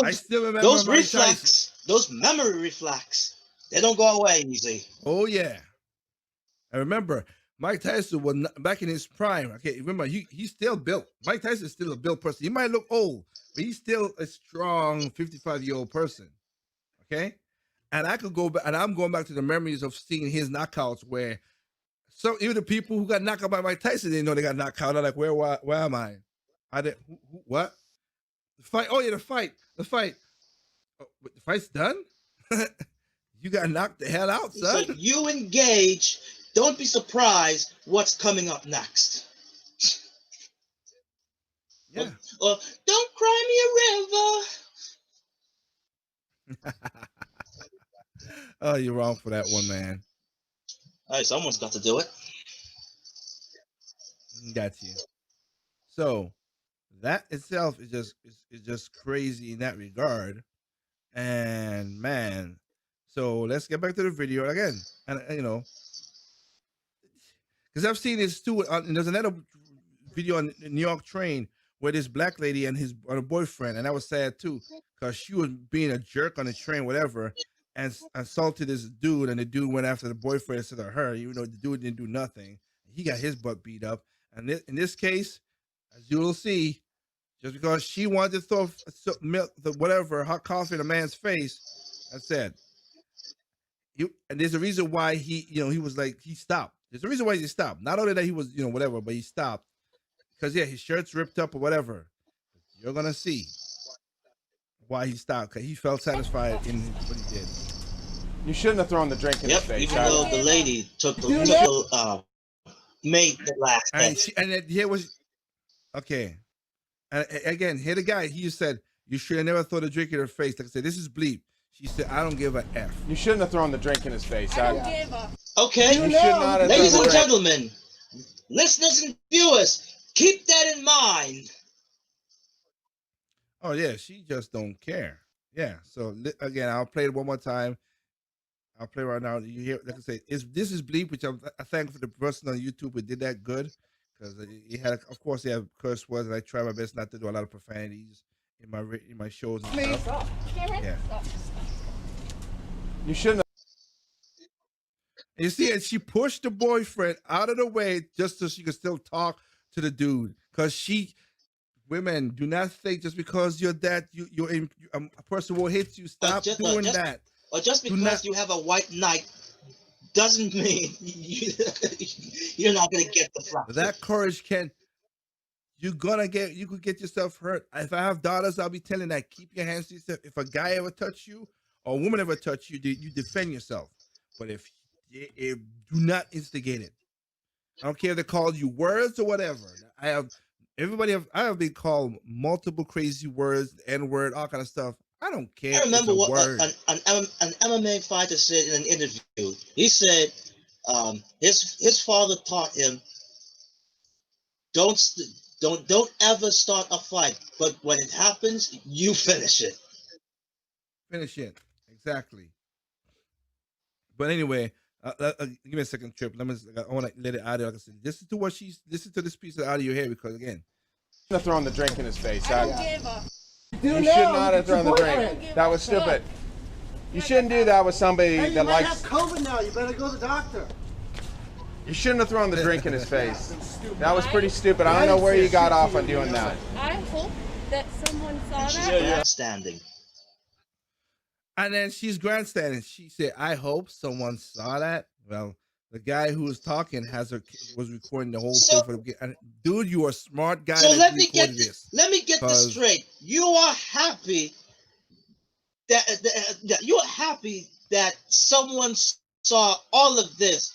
I still remember those Mike reflex, Tyson. those memory reflex. They don't go away easy. Oh yeah, I remember Mike Tyson was back in his prime. Okay, remember he's still built. Mike Tyson is still a built person. He might look old, but he's still a strong 55-year-old person. Okay, and I could go back, and I'm going back to the memories of seeing his knockouts, where even the people who got knocked out by Mike Tyson didn't know they got knocked out. They're like, where am I? I didn't. What? The fight? Oh yeah, the fight. Oh, the fight's done. You got knocked the hell out, son. So you engage. Don't be surprised what's coming up next. Yeah. Don't cry me a river. Oh, you're wrong for that one, man. All right, someone's got to do it. Got you. So that itself is just crazy in that regard. And man, so let's get back to the video again. And because I've seen this too. And there's another video on the New York train where this black lady and her boyfriend, and that was sad too, because she was being a jerk on the train, whatever, and assaulted this dude, and the dude went after the boyfriend instead of her, even though the dude didn't do nothing. He got his butt beat up. And in this case, as you will see, just because she wanted to throw milk, whatever, hot coffee in a man's face, I said, and there's a reason why he was like, he stopped. There's a reason why he stopped. Not only that he was, whatever, but he stopped. Because, yeah, his shirt's ripped up or whatever. You're going to see why he stopped. Because he felt satisfied in what he did. You shouldn't have thrown the drink in his face. Even though the lady made the last and here was, okay. And again, here the guy, he said, you should have never thrown the drink in her face. Like I said, this is bleep. She said, I don't give a F. You shouldn't have thrown the drink in his face. I don't give a. Okay, ladies and gentlemen, listeners and viewers, Keep that in mind. Oh yeah, she just don't care. Yeah. So again, I'll play it one more time. I'll play right now. You hear, like I say, this is bleep, which I thank for the person on YouTube who did that good, because he had, of course, he had curse words, and I try my best not to do a lot of profanities in my shows and stuff. Yeah. You shouldn't. And you see, and she pushed the boyfriend out of the way just so she could still talk to the dude, because women do not think just because you're that a person will hit you. Stop doing that. Or just because you have a white knight doesn't mean you're not going to get the flat. That courage you could get yourself hurt. If I have daughters, I'll be telling that, keep your hands to yourself. If a guy ever touch you or a woman ever touch you, you defend yourself. But if do not instigate it. I don't care if they call you words or whatever. I have been called multiple crazy words, N-word, all kind of stuff. I don't care. I remember what an MMA fighter said in an interview. He said his father taught him, don't ever start a fight, but when it happens, you finish it. Finish it, exactly. But anyway, give me a second, Trip. I want to let it out there. Like I said, listen to this piece of audio here, because again, Have thrown the drink in his face. I don't give a. You should not have thrown the drink. That was stupid. You shouldn't do that with somebody Hey, you that might likes. have COVID now. You better go to the doctor. You shouldn't have thrown the drink in his face. That was pretty stupid. I don't know where you got off on doing that. I hope that someone saw She's that. standing. and then she's grandstanding. She said, "I hope someone saw that." Well, the guy who was talking was recording the whole thing for the. And dude, you are a smart guy. So let me get this this straight. You are happy that you're happy that someone saw all of this.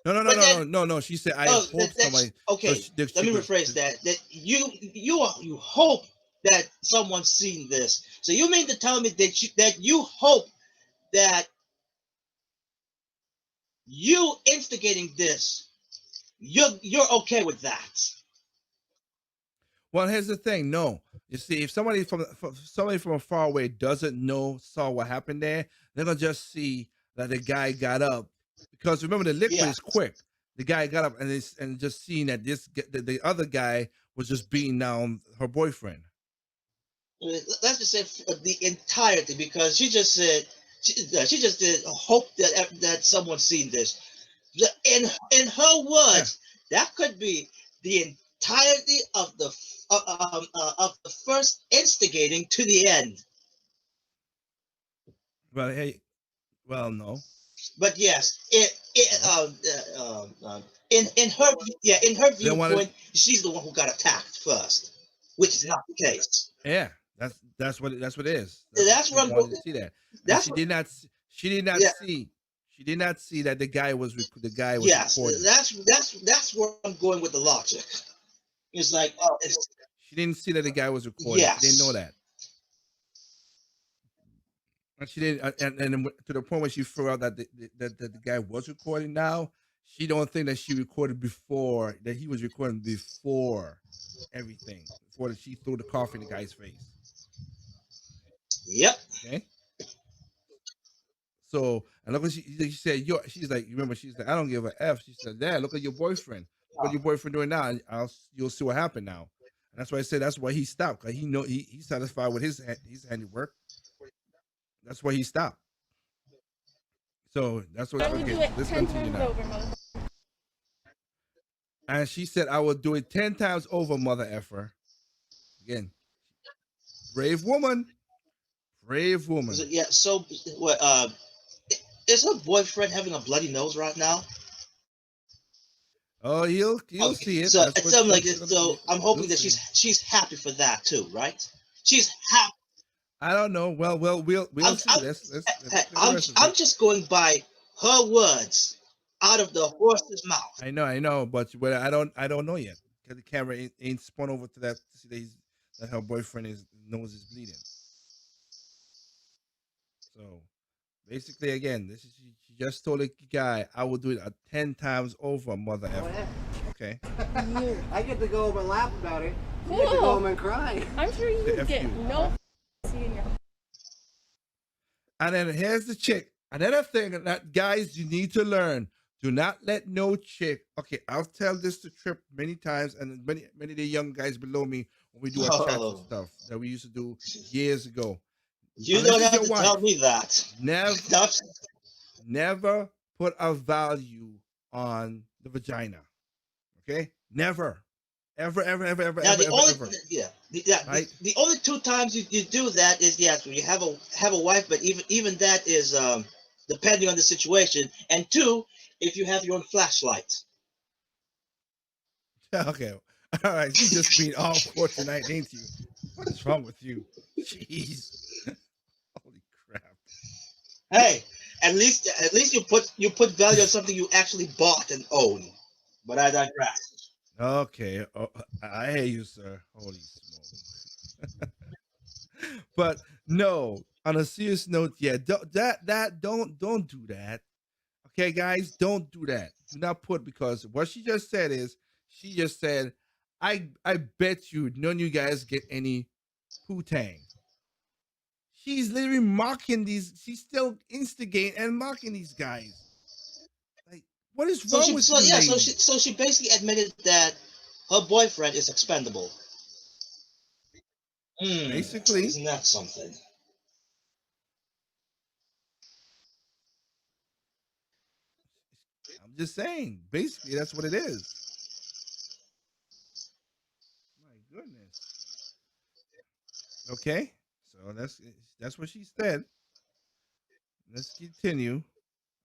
No. She said, "I hope somebody." Okay, let me rephrase that. That you hope that someone's seen this. So you mean to tell me that you hope that you instigating this, you're okay with that? Well, here's the thing. No, you see, if somebody from far away saw what happened there, they're gonna just see that the guy got up, because remember the liquid is quick. The guy got up and just seeing that the other guy was just beating down her boyfriend. Let's just say the entirety, because she just said she just did hope that someone's seen this. In her words, that could be the entirety of the first instigating to the end. No. But yes, in her viewpoint, she's the one who got attacked first, which is not the case. Yeah, that's what it is. That's what I'm going to see that. She did not see that the guy was yes, recording. That's where I'm going with the logic. It's like, she didn't see that the guy was recording. Yes. She didn't know that. And she didn't, and to the point where she figured out that the guy was recording now, she don't think that she recorded before, that he was recording before everything, before that she threw the coffee in the guy's face. Yep. Okay. So, and look what she said, she's like, remember, she's like, I don't give a F. She said, Dad, look at your boyfriend. Look what your boyfriend doing now. You'll see what happened now. And that's why I said that's why he stopped. Cause he's satisfied with his handiwork. That's why he stopped. So that's what. Okay, let's continue now. And she said, "I will do it 10 times over, mother effer." Again, brave woman. Brave woman. Yeah. So, what? Is her boyfriend having a bloody nose right now? Oh, you'll see it. So it's something like this. So I'm hoping that she's happy for that too, right? She's happy. I don't know. Well, we'll see. I'm just going by her words out of the horse's mouth. I know, but I don't know yet, because the camera ain't spun over to that to see that her boyfriend nose is bleeding. So basically, again, she just told the guy, "I will do it 10 times over, mother effer." Okay. I get to go home and laugh about it. You get to go Cool. home and cry. I'm sure you F get you. no in your And then here's the chick. Another thing that guys you need to learn: do not let no chick. Okay, I'll tell this to Trip many times, and many of the young guys below me when we do our chats and Oh, stuff that we used to do years ago. you Unless don't it's have your to tell wife, me that. never That's- never put a value on the vagina. Okay, never, ever, ever, ever, ever, Now ever, the ever, only ever. the, Right? the only two times you do that is yes, when you have a wife, but even that is depending on the situation. And two, if you have your own flashlight. Okay. All right. You just being all for tonight, ain't you? What is wrong with you? Jeez. Holy crap. Hey, at least you put value on something you actually bought and own. But I digress. Okay. Oh, I hear you, sir. Holy smoke. But no, on a serious note, yeah, don't do that. Okay, guys, don't do that. Do not put, because what she just said is, she just said, I bet you none of you guys get any poo-tang. She's literally mocking these. She's still instigating and mocking these guys. Like, what is So wrong she with so you, yeah lady? so she basically admitted that her boyfriend is expendable. Basically, Isn't that something? I'm just saying. Basically, that's what it is. My goodness. Okay, so that's what she said. Let's continue.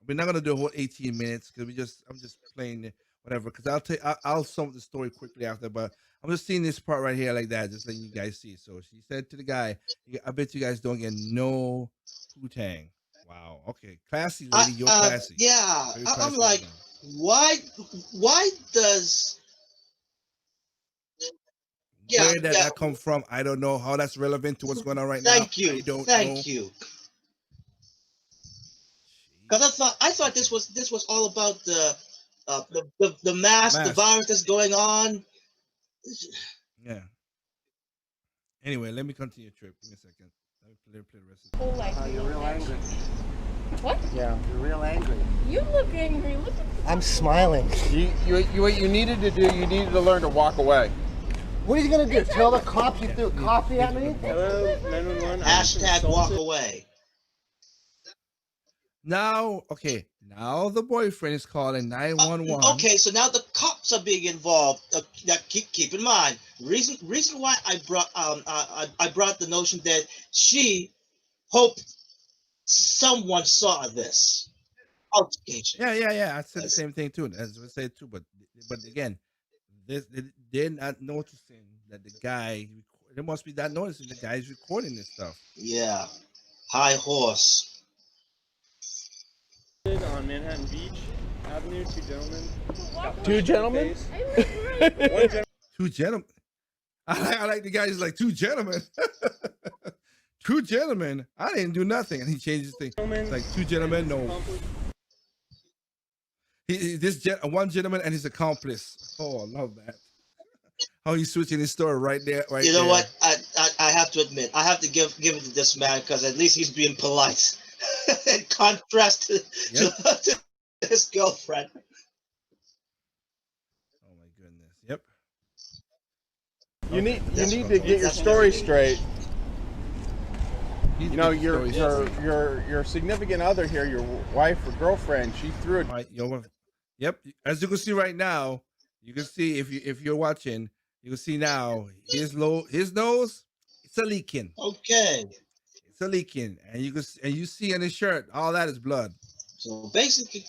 We're not gonna do a whole 18 minutes because I'm just playing whatever. Because I'll sum up the story quickly after, but I'm just seeing this part right here like that, just letting you guys see. So she said to the guy, I bet you guys don't get no poo-tang. Wow. Okay, classy lady, you're classy. Yeah, Very I'm classy like, woman. why why does yeah Where yeah that come from, I don't know. How that's relevant to what's going on right now, I don't know. thank you. Because I thought this was all about the The mask, the mask. virus that's going on. Yeah. Anyway, let me continue. Trip. Give me a second. Let me play the rest of whole life. You're real angry. What? Yeah, you're real angry. You look angry. Look at I'm smiling. What you needed to do, you needed to learn to walk away. What are you gonna do? Tell the cops you threw coffee at me? Hello, 911. Hashtag walk away. Now, okay. Now the boyfriend is calling 911. Okay, so now the cops are being involved. Now keep in mind, reason why I brought the notion that she hoped someone saw this altercation. Yeah. I said the same thing too. As I said too, but again, they're not noticing that the guy. They must be not noticing the guy's recording this stuff. Yeah, high horse. On Manhattan Beach Avenue, two gentlemen. Two gentlemen? I live right One gentleman. Two gentlemen. I like the guy who's like, two gentlemen. Two gentlemen. I didn't do nothing, and he changed his thing. It's like, two gentlemen. No, one gentleman and his accomplice. Oh, I love that. How he's switching his story right there, right You know there. what? I have to admit, I have to give it to this man because at least he's being polite, in contrast to his girlfriend. Oh my goodness. Yep. You need That's to right. get your That's story right. straight. He's You know, getting your stories straight. your significant other here, your wife or girlfriend, she threw it. Right, yep. As you can see right now, you can see if you're watching, you can see now his nose, it's a leaking. Okay, It's a leaking, and you see on his shirt, all that is blood. so basically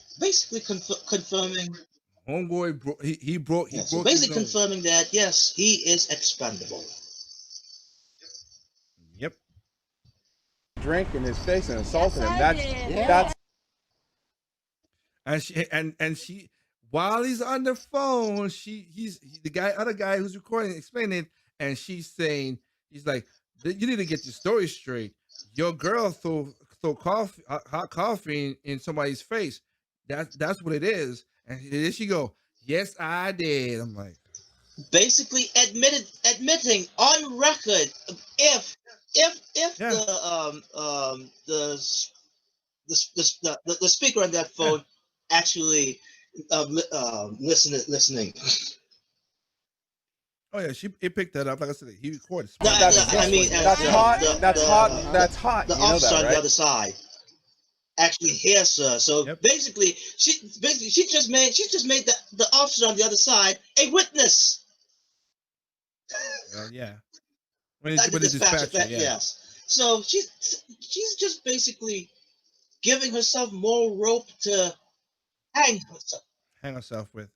confirming. Homeboy he broke Yeah, so broke his basically nose. confirming that yes, he is expendable. Yep. Drink in his face and assaulted him. Yes, I did. That's And she while he's on the phone, the other guy who's recording explaining, and she's saying, he's like, you need to get your story straight. Your girl threw coffee, hot coffee in somebody's face. That's what it is. And there she go. Yes, I did. I'm like, Basically admitting on record if yeah, the speaker on that yeah. phone actually listening. Oh yeah, he picked that up. Like I said, he recorded. No, Smart That's man. I mean, that's hot. That's hot. That's hot. the You know officer that, on the right? other side actually hears her. So Yep. basically, she just made the officer on the other side a witness. Well, yeah. When Not the the dispatcher, dispatcher, yeah, yes. So she's just basically giving herself more rope to hang herself. hang herself with.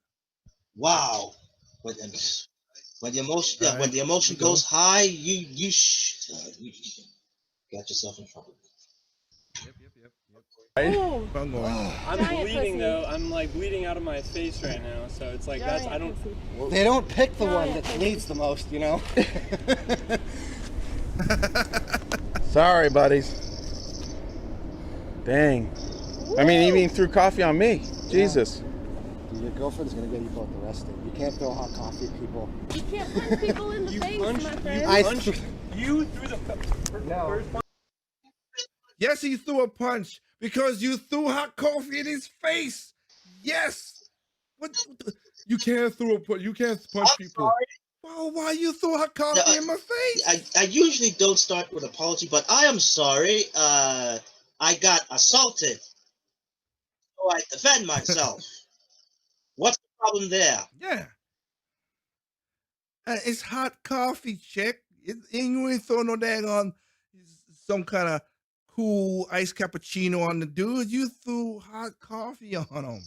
Wow. When the emotion, All yeah, when right, the here emotion we go. goes high, you got yourself in trouble. Yep. Oh, Keep on going. I'm Giant bleeding pussy. though. I'm like bleeding out of my face right now. So it's like that's I don't. They don't pick the one Giant that pussy. bleeds the most, you know? Sorry, buddies. Dang. I mean, you even threw coffee on me. Jesus. Your girlfriend's gonna get you both arrested. You can't throw hot coffee at people. You can't punch people in the face, my friend. You threw the first punch. Yes, he threw a punch because you threw hot coffee in his face. Yes. What? You can't throw a punch. You can't punch I'm people. sorry. Well, why you throw hot coffee in my face? I usually don't start with apology, but I am sorry. I got assaulted. So I defend myself. What's the problem there? Yeah. It's hot coffee, chick. You ain't throw no dang on some kind of cool iced cappuccino on the dude. You threw hot coffee on him.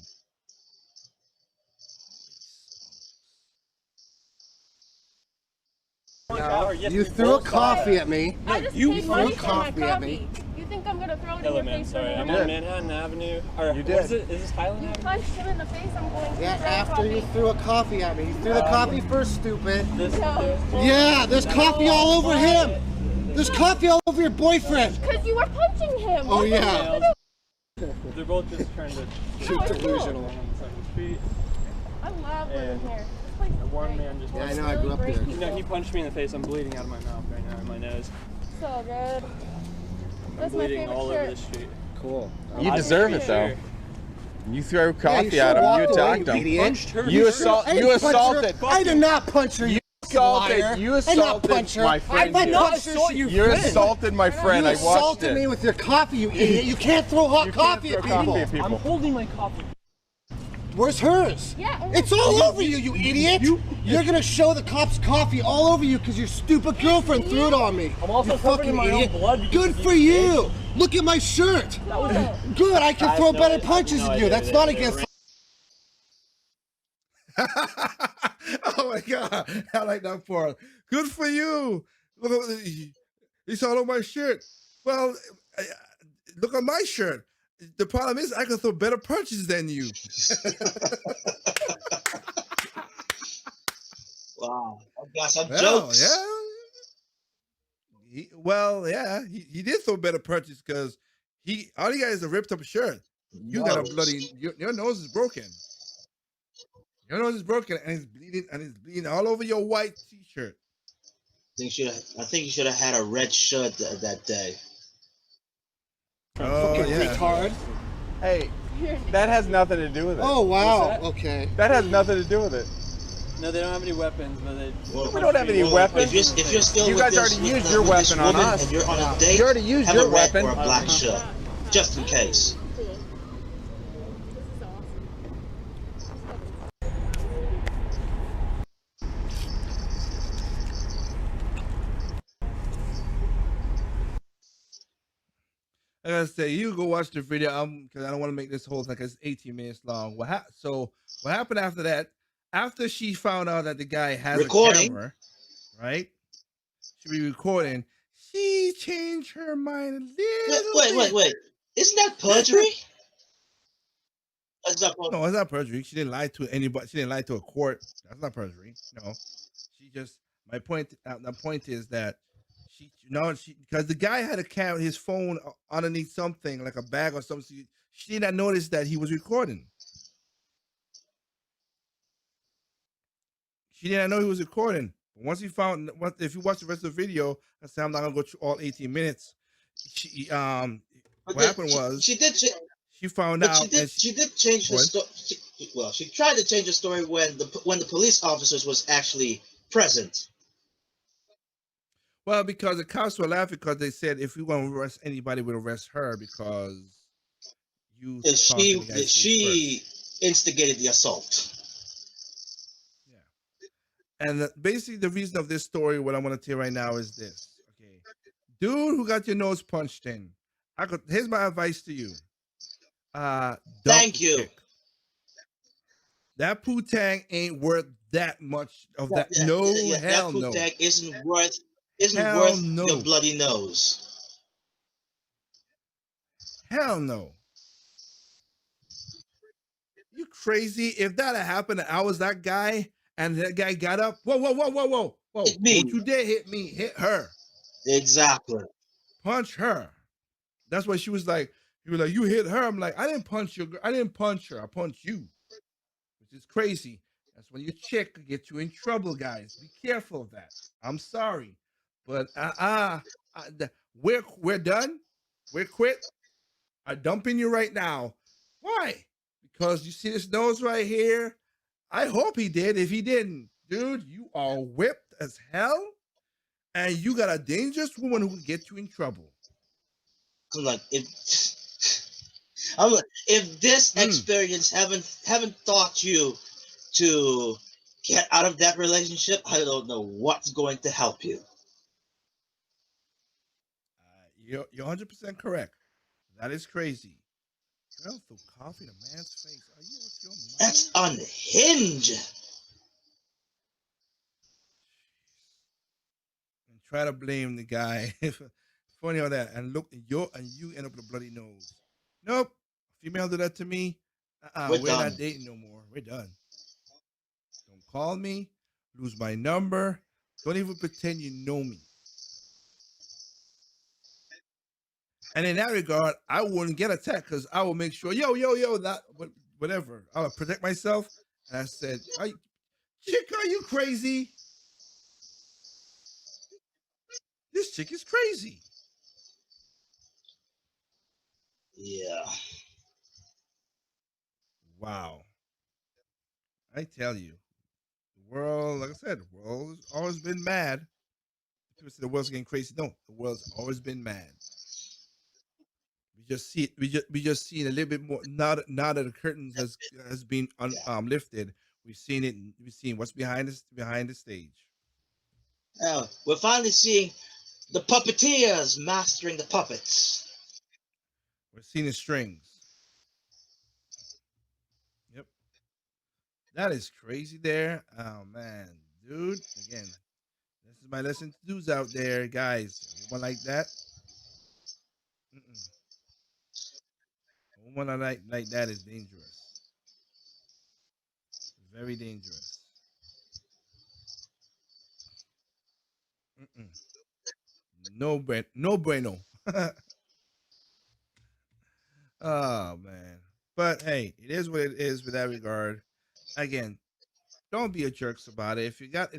You threw a coffee at me. I just you paid threw money for my coffee at me. coffee. You think I'm gonna throw it in Hello, your man. face Sorry, right I'm now? on Manhattan Avenue. Or You what did. is it? Is this Highland You Avenue? punched him in the face. I'm going to Yeah, grab after you coffee. threw a coffee at me. You threw the coffee first, stupid. No. Yeah, there's coffee all over him. There's coffee all over your boyfriend. Because you were punching him. Oh, What yeah. the- They're both just trying to Shoot it's delusional. along the side of the street. I love living And here. This place is One great. man just. Yeah, I know, I grew up Really there. great You know, he people. punched me in the face. I'm bleeding out of my mouth right now, in my nose. So good. I'm That's my bleeding favorite all shirt. over the street. Cool. You I'm deserve pretty it though. sure. You threw Yeah, coffee you at should've him. You walked away, attacked you him. idiot. Punched her. You assault. I You didn't punch her. assaulted. I did not punch her. You assaulted. liar. You I did not assaulted punch her. my I friend did here. not assault your You assaulted my friend. You I watched assaulted it. me with your coffee, you idiot. You can't throw hot You coffee can't at throw people. coffee at people. I'm holding my coffee. Where's hers? Yeah. It's all over you, you idiot. You're gonna show the cops coffee all over you because your stupid girlfriend threw it on me. I'm also you covered fucking in my own idiot. blood because Good of for you. you. Look at my shirt. Good, I can I throw have no better idea- punches no than you. idea That's they- not they against. were- Oh my god, I like that part. Good for you. Look, it's all on my shirt. Well, look on my shirt. The problem is I can throw better punches than you. Wow, I've got some Well, jokes. yeah. He did throw better punches because all he got is a ripped up shirt. You got a Nose. bloody your nose is broken. Your nose is broken and it's bleeding all over your white t-shirt. I think you should have had a red shirt that day. Oh Fucking yeah. retard. Hey, that has nothing to do with it. Oh wow. that? Okay. That has nothing to do with it. No, they don't have any weapons, but they. Well, We don't have any Well, weapons. if you're still You with guys this, already with used the- your with this weapon on woman us. and you're on a date, You already used have your a red weapon. or a black shirt, just in case. Cool. This is awesome. Like I say, you go watch the video because I don't want to make this whole thing 'cause it's 18 minutes long. So what happened after that? After she found out that the guy has Recording. a camera, right? She be recording. She changed her mind a little bit. Wait. Isn't that perjury? That's not perjury. No, it's not perjury. She didn't lie to anybody. She didn't lie to a court. That's not perjury. No, she just. My point. The point is that she because the guy had his phone underneath something like a bag or something. She did not notice that he was recording. She didn't know he was recording. But once he found, if you watch the rest of the video, I said I'm not gonna go through all 18 minutes. She But what happened was she did. she found But she out, did. and She did change the what? story. Well, she tried to change the story when the police officers was actually present. Well, because the cops were laughing because they said if we want to arrest anybody, we'll arrest her because you That threw coffee in the guy's face she first. instigated the assault. Yeah. And basically, the reason of this story, what I want to tell you right now is this. Okay, dude who got your nose punched in. Here's my advice to you. Dump Thank the you. chick. That poo-tang ain't worth that much of that. No, hell that no. That isn't worth Hell no. your bloody nose. Hell no. You crazy? If that had happened and I was that guy and that guy got up, whoa. Hit me. Don't you dare hit me. Hit her. Exactly. Punch her. That's why she was like, you were like, you hit her. I'm like, I didn't punch you. I didn't punch her. I punched you. Which is crazy. That's when your chick could get you in trouble, guys. Be careful of that. I'm sorry. But we're done. We're quit. I'm dumping you right now. Why? Because you see this nose right here? I hope he did. If he didn't, dude, you are whipped as hell. And you got a dangerous woman who can get you in trouble. I'm like, if this experience haven't taught you to get out of that relationship, I don't know what's going to help you. You're 100% correct. That is crazy. Girl threw coffee in a man's face. Are you off your mind? That's unhinged. And try to blame the guy. Funny all that. And look, you end up with a bloody nose. Nope. Female did that to me. We're not dating no more. We're done. Don't call me. Lose my number. Don't even pretend you know me. And in that regard, I wouldn't get attacked because I will make sure, that whatever. I'll protect myself. And I said, chick, are you crazy? This chick is crazy. Yeah. Wow. I tell you, the world, like I said, the world has always been mad. People say the world's getting crazy. No, the world's always been mad. We just seen a little bit more now that the curtains has been lifted. We've seen what's behind the stage. Oh, we're finally seeing the puppeteers mastering the puppets. We're seeing the strings. Yep. That is crazy there. Oh man, dude. Again, this is my lesson to dudes out there, guys. A woman like that. A woman like that is dangerous. Very dangerous. No bueno. Oh man. But hey, it is what it is with that regard. Again, don't be a jerks about it. If you're going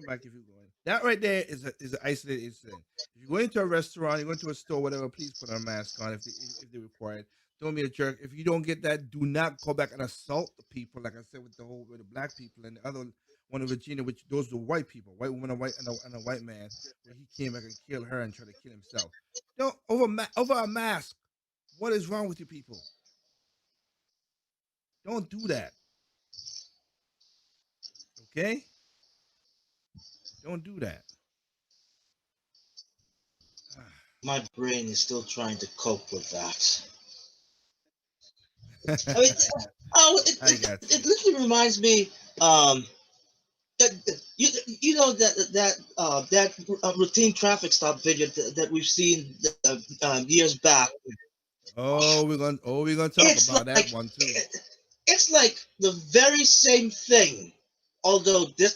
back, if you're going, that right there is an isolated incident. If you're going to a restaurant, you're going to a store, whatever, please put a mask on if they require it. Don't be a jerk. If you don't get that, do not go back and assault the people. Like I said with the black people and the other one in Virginia, which those were white people, white woman, and a white man, where he came back and killed her and tried to kill himself. Don't over a mask. What is wrong with you people? Don't do that. Okay? Don't do that. My brain is still trying to cope with that. I mean, it literally reminds me, that routine traffic stop video that we've seen years back. We're gonna talk about that one too. It's like the very same thing, although the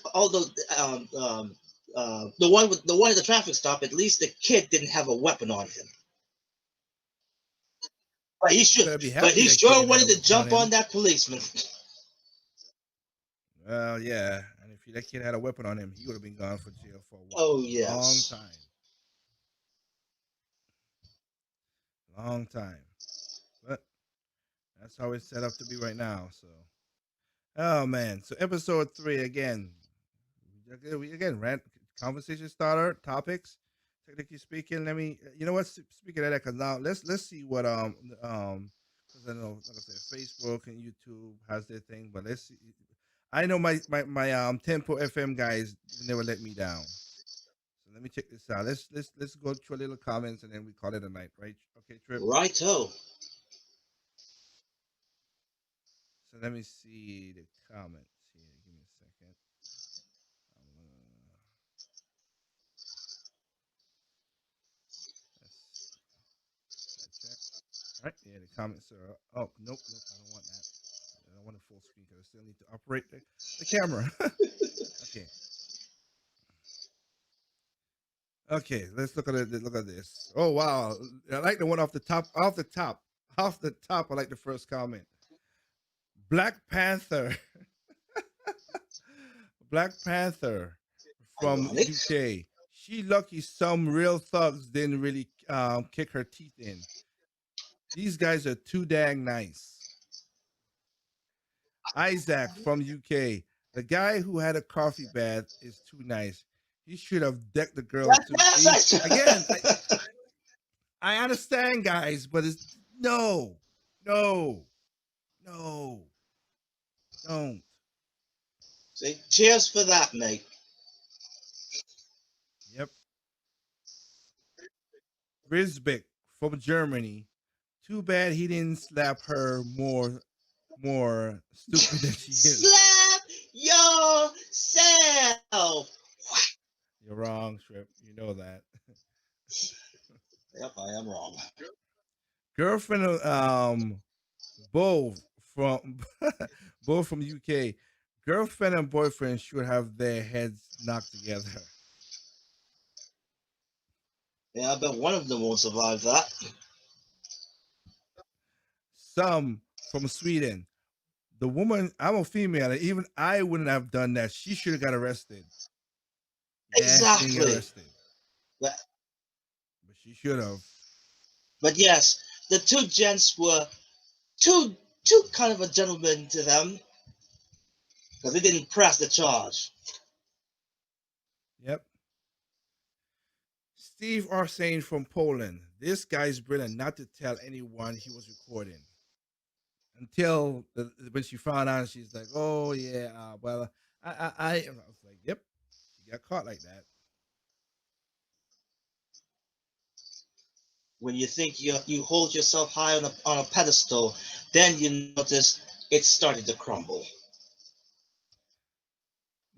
one at the traffic stop, at least the kid didn't have a weapon on him. But he sure wanted to jump on that policeman. Well, yeah, and if if that kid had a weapon on him, he would have been gone for jail for a Oh long yes. time. Long time. But that's how it's set up to be right now. So, oh man. So episode 3 again. We again rant conversation starter topics. Technically speaking, let me. You know what? Speaking of that, because now let's see what because I know like I said, Facebook and YouTube has their thing, but let's see. I know my Tempo FM guys never let me down. So let me check this out. Let's go through a little comments and then we call it a night, right? Okay, Trip. Righto. So let me see the comments here. Give me a second. Let's check. All right, yeah, the comments are. Oh, nope, I don't want that. I don't want a full screen because I still need to operate the camera. Okay. Okay, let's look at it. Look at this. Oh wow, I like the one off the top. Off the top. Off the top. I like the first comment. Black Panther. Black Panther from Ironic. UK. She lucky some real thugs didn't really kick her teeth in. These guys are too dang nice. Isaac from UK. The guy who had a coffee bath is too nice. He should have decked the girl too. See? Again, I understand, guys, but it's no, don't. See, cheers for that, mate. Yep. Risbeck from Germany. Too bad he didn't slap her more stupid than she is. Slap yourself. You're wrong, Trip. You know that. Yep, I am wrong. Girlfriend of both from both from UK. Girlfriend and boyfriend should have their heads knocked together. Yeah, I bet one of them won't survive that. Some from Sweden. The woman, I'm a female, and even I wouldn't have done that. She should have got arrested. Yeah, she didn't get Exactly. arrested. But She should have. But yes, the two gents were too kind of a gentleman to them because they didn't press the charge. Yep. Steve Arsane from Poland. This guy's brilliant not to tell anyone he was recording. Until when she found out, she's like, "Oh yeah, well, I was like, yep, she got caught like that." When you think you hold yourself high on a pedestal, then you notice it's starting to crumble.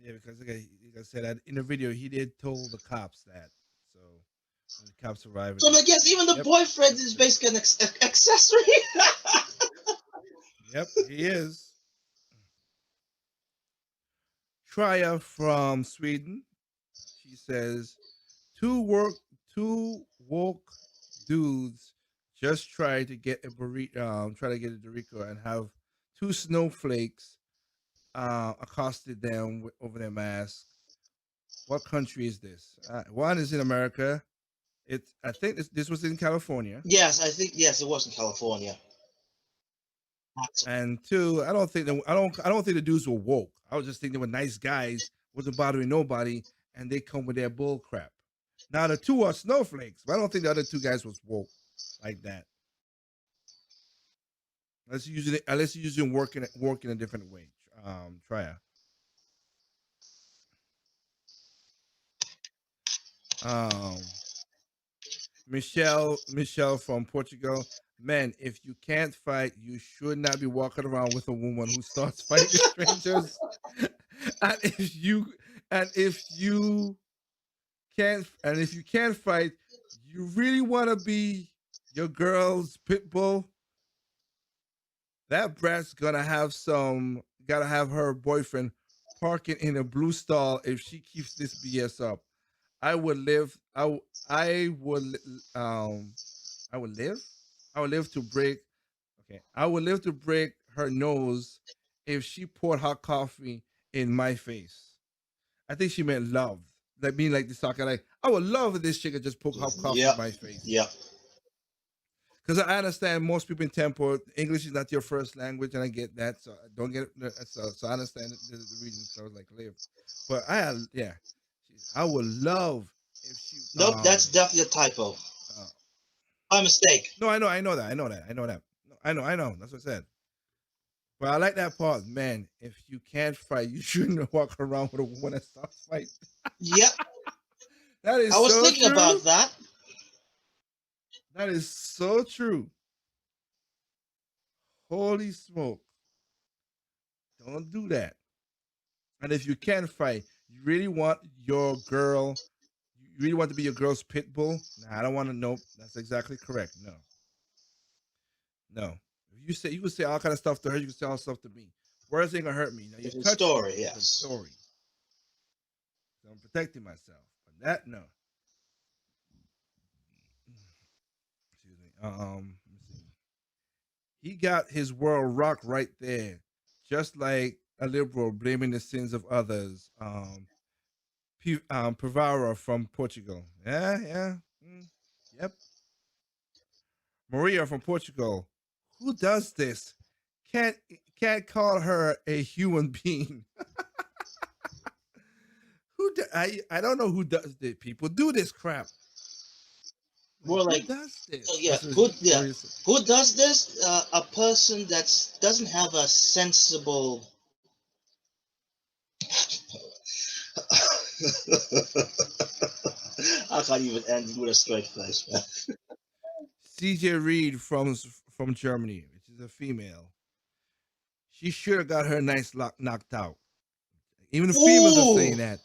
Yeah, because like I said that in the video, he did told the cops that. So when the cops arrived, So I guess even the boyfriend is basically an accessory. Yep, he is. Trya from Sweden. She says, two woke dudes just try to get a burrito, try to get a Dorico and have two snowflakes accosted them over their mask. What country is this? One is in America. I think this was in California. Yes, I think it was in California. And two, I don't think the dudes were woke. I was just thinking they were nice guys, wasn't bothering nobody, and they come with their bull crap. Now the two are snowflakes, but I don't think the other two guys was woke like that. Let's use it work in a different way. Try Michelle from Portugal. Man, if you can't fight, you should not be walking around with a woman who starts fighting strangers. and if you can't fight, you really want to be your girl's pit bull. That brat's gotta have her boyfriend parking in a blue stall if she keeps this BS up. I would live. I would live to break. Okay, I would live to break her nose if she poured hot coffee in my face. I think she meant love. Like mean like the soccer. Like I would love if this chick could just poke hot coffee in Yep. my face. Yep. Because I understand most people in Tempo, English is not your first language, and I get that. So I don't get it. So I understand the reason. So I was like, live. But yeah, I would love if she. Nope, that's definitely a typo. Uh, My mistake. no, I know that. No, I know. That's what I said. But I like that part, man. If you can't fight, you shouldn't walk around with a woman that starts fight. Yep. That is I was so thinking true. about that. That is so true. Holy smoke. Don't do that. And if you can fight, you really want your girl, you really want to be your girl's pit bull? Nah, I don't want to know. That's exactly correct. No. No. If you say you can say all kind of stuff to her, you can say all stuff to me. Words ain't gonna hurt me. Now you Different touch me, story, different yes. story. So I'm protecting myself. But that no. Excuse me. Let me see. He got his world rocked right there. Just like a liberal blaming the sins of others. Pivara from Portugal. Yeah. Yep. Maria from Portugal. Who does this? Can't can't call her a human being. I don't know who does this. People do this crap. More like, who does this? yeah, who does this? A person that doesn't have a sensible. I can't even end with a straight face, man. CJ Reed from Germany, which is a female. She should have got her nice knocked out. Even the females are saying that.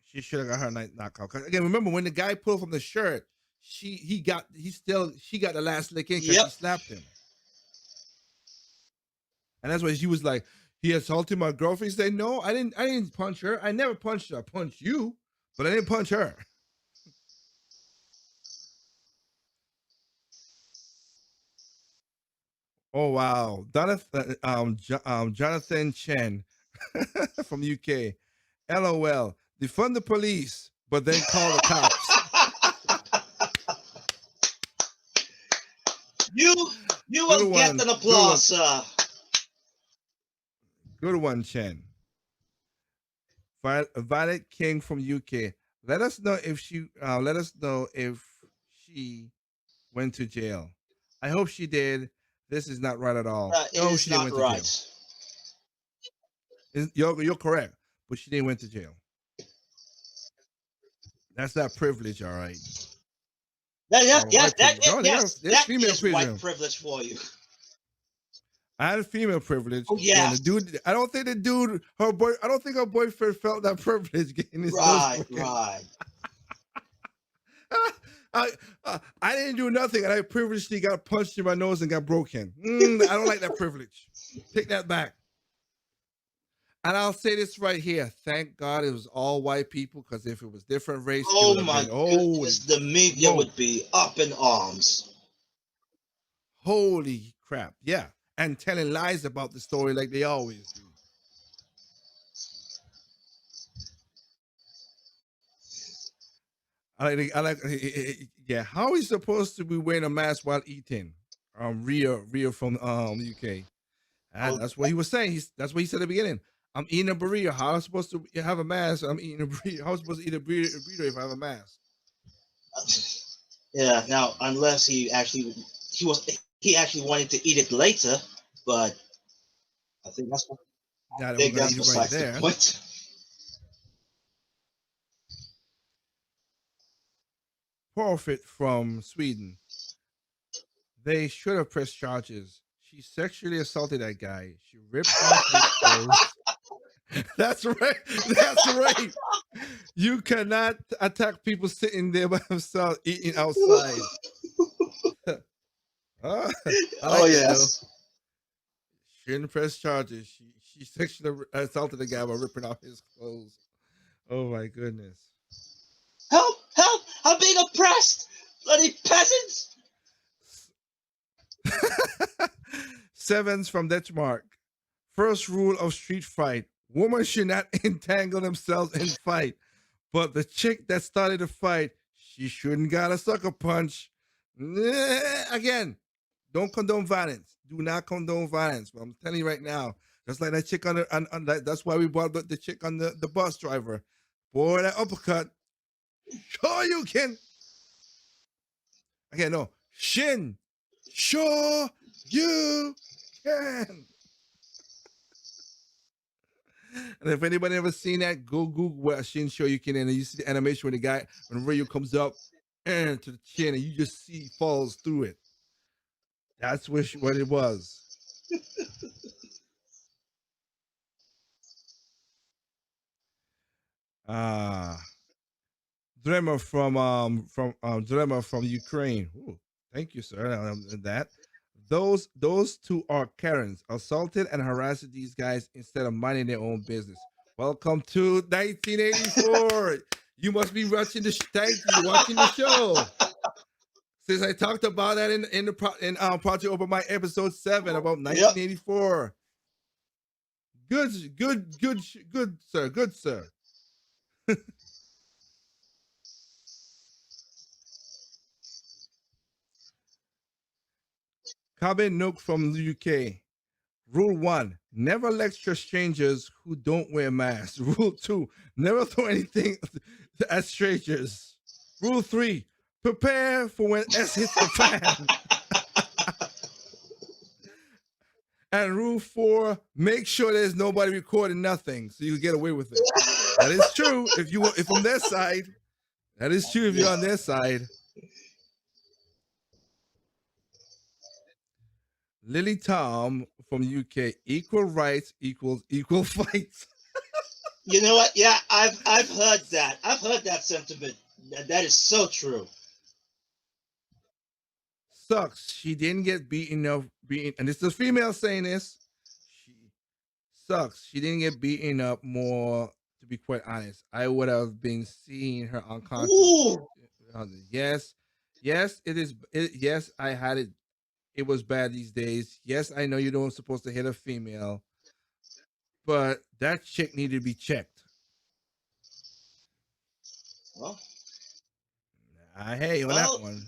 She should have got her nice knocked out. 'Cause again, remember when the guy pulled from the shirt, she got the last lick in because she slapped him. And that's why she was like, he assaulted my girlfriend. He said, no, I didn't punch her. I never punched her. I punched you, but I didn't punch her. Oh wow, Jonathan Chen from UK. LOL. Defund the police, but then call the cops. You will get an applause, sir. Good one, Chen. Violet King from UK. Let us know if she went to jail. I hope she did. This is not right at all. No, she didn't went to jail. You're correct, but she didn't went to jail. That's not privilege, all right. That is privilege. White privilege for you. I had a female privilege. Oh yeah. And the dude, I don't think her boyfriend felt that privilege getting his right. I didn't do nothing, and I privilegedly got punched in my nose and got broken. I don't like that privilege. Take that back. And I'll say this right here. Thank God it was all white people, because if it was different race, oh my goodness, the media would be up in arms. Holy crap. Yeah. And telling lies about the story like they always do. I like yeah. How are we supposed to be wearing a mask while eating? Ria from UK. That's what he was saying. That's what he said at the beginning. I'm eating a burrito. How am I supposed to have a mask? I'm eating a burrito. How am I supposed to eat a burrito if I have a mask? Yeah. Now, unless he actually wanted to eat it later, but I think that's what. I think that's besides the point. Profit from Sweden. They should have pressed charges. She sexually assaulted that guy. She ripped off his clothes. That's right. That's right. You cannot attack people sitting there by themselves eating outside. Yes. She didn't press charges. She sexually assaulted the guy by ripping off his clothes. Oh my goodness. Help! Help! I'm being oppressed! Bloody peasants! Sevens from Denmark. First rule of street fight. Women should not entangle themselves in fight. But the chick that started the fight, she shouldn't got a sucker punch. Again, don't condone violence. Do not condone violence. But I'm telling you right now, just like that chick that's why we brought the chick on the bus driver. Boy, that uppercut. Sure you can. Again, no. Shin. Sure you can. And if anybody ever seen that, go Google what Shin Sure You Can, and you see the animation when the guy, when Ryu comes up and to the chin, and you just see he falls through it. That's what it was. Drema from Ukraine. Ooh, thank you, sir. That those two are Karens, assaulted and harassed these guys instead of minding their own business. Welcome to 1984. You must be watching the thank you watching the show. Since I talked about that in Project Open My episode 7 about 1984. Yep. Good, sir. Good, sir. Cabin Nook from the UK. Rule 1, never lecture strangers who don't wear masks. Rule 2, never throw anything at strangers. Rule 3, prepare for when S hits the fan. And rule 4, make sure there's nobody recording nothing so you can get away with it. That is true if on their side. That is true if you're on their side. Lily Tom from UK, equal rights equals equal fights. You know what? Yeah, I've heard that. I've heard that sentiment. That is so true. Sucks. She didn't get beaten, and this is a female saying this. She sucks. She didn't get beaten up more. To be quite honest, I would have been seeing her unconscious. Ooh. Yes, it is. Yes, I had it. It was bad these days. Yes, I know you don't supposed to hit a female, but that chick needed to be checked. Well, I hear you on that one.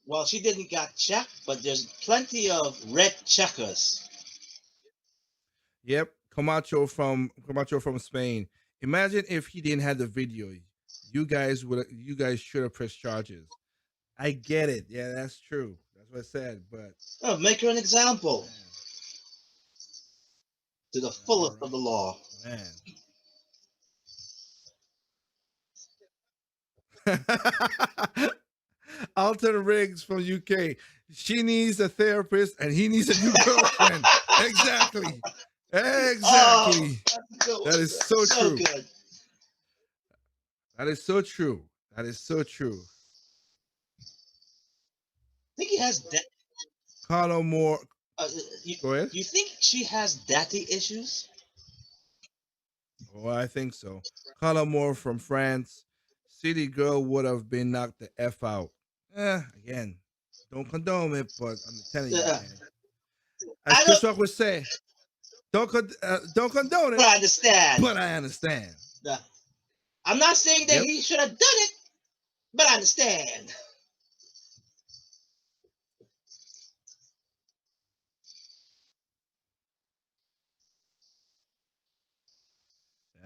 Well, she didn't get checked, but there's plenty of red checkers. Yep, Camacho from Spain. Imagine if he didn't have the video. You guys should have pressed charges. I get it. Yeah, that's true. That's what I said. But make her an example. Man. To the fullest of the law. Man. Alton Riggs from UK. She needs a therapist and he needs a new girlfriend. Exactly. Oh, that is so true. Good. That is so true. That is so true. I think he has Carlo Moore. Go ahead. You think she has daddy issues? Oh, I think so. Carlo Moore from France. City girl would have been knocked the F out. Again, don't condone it, but I'm telling you, man. As Chris Rock would say, don't condone it. But I understand. But I understand. I'm not saying that he should have done it, but I understand.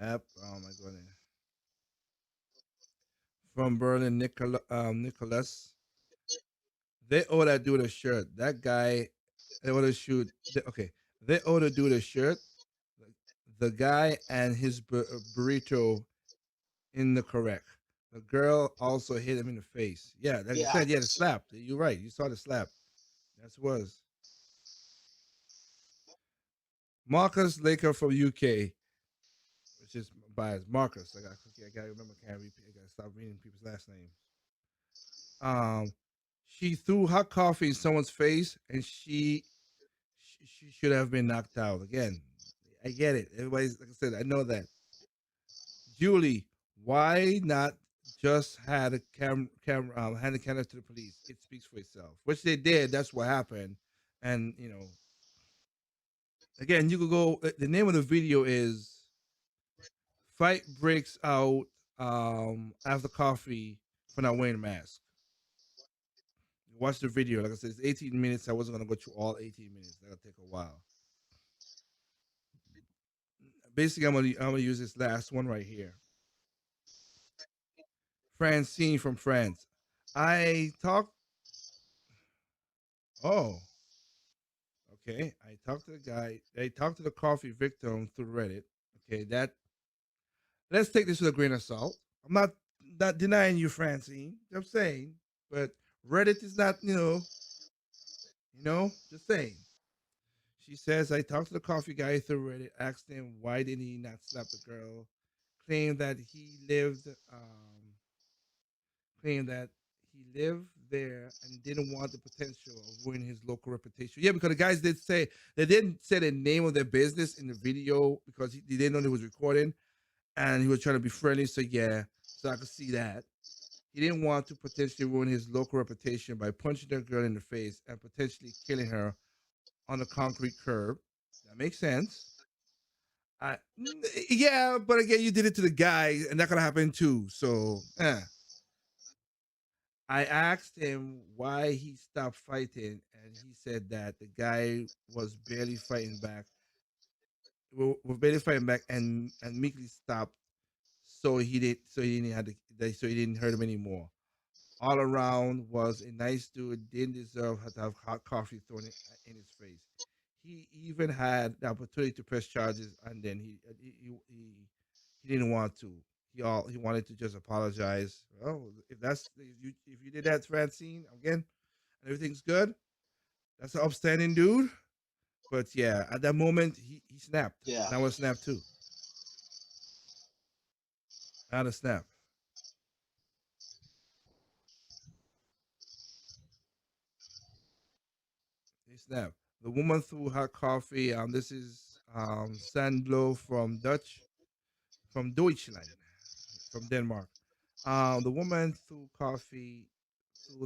Yep. Oh my goodness. From Berlin, Nicholas. They ought to do the shirt. That guy, they ought to shoot. They ought to do the shirt. The guy and his burrito in the correct. The girl also hit him in the face. Yeah, like you said, the slap. You're right. You saw the slap. That's what it was. Marcus Laker from UK, which is biased. Marcus. I gotta remember. I gotta stop reading people's last names. She threw hot coffee in someone's face, and she should have been knocked out. Again, I get it. Everybody's, like I said, I know that. Julie, why not just hand the camera to the police? It speaks for itself, which they did. That's what happened, and Again, you could go. The name of the video is "Fight Breaks Out After Coffee for Not Wearing a Mask." Watch the video. Like I said, it's 18 minutes. I wasn't gonna go through all 18 minutes. That'll take a while. Basically, I'm gonna use this last one right here. Francine from France. I talked. Oh, okay. I talked to the guy. I talked to the coffee victim through Reddit. Okay, that. Let's take this with a grain of salt. I'm not denying you, Francine. I'm saying, but Reddit is not. Just saying. She says I talked to the coffee guy through Reddit. Asked him why didn't he not slap the girl. Claimed that he lived. Claimed that he lived there and didn't want the potential of ruining his local reputation. Yeah, because the guys did say they didn't say the name of their business in the video because they didn't know they was recording, and he was trying to be friendly. So yeah, so I could see that he didn't want to potentially ruin his local reputation by punching the girl in the face and potentially killing her on a concrete curb. That makes sense. Yeah, but again, you did it to the guy, and that could happen too. So, I asked him why he stopped fighting, and he said that the guy was barely fighting back. Were barely fighting back, and meekly stopped, so he didn't hurt him anymore. All around was a nice dude. Didn't deserve to have hot coffee thrown in his face. He even had the opportunity to press charges, and then he didn't want to. He wanted to just apologize. Well, if you did that, Francine, again, and everything's good, that's an upstanding dude. But yeah, at that moment, he snapped, Yeah. and I was snapped too. I had a snap. He snapped. The woman threw hot coffee. This is Sandlo from Deutschland, from Denmark. The woman threw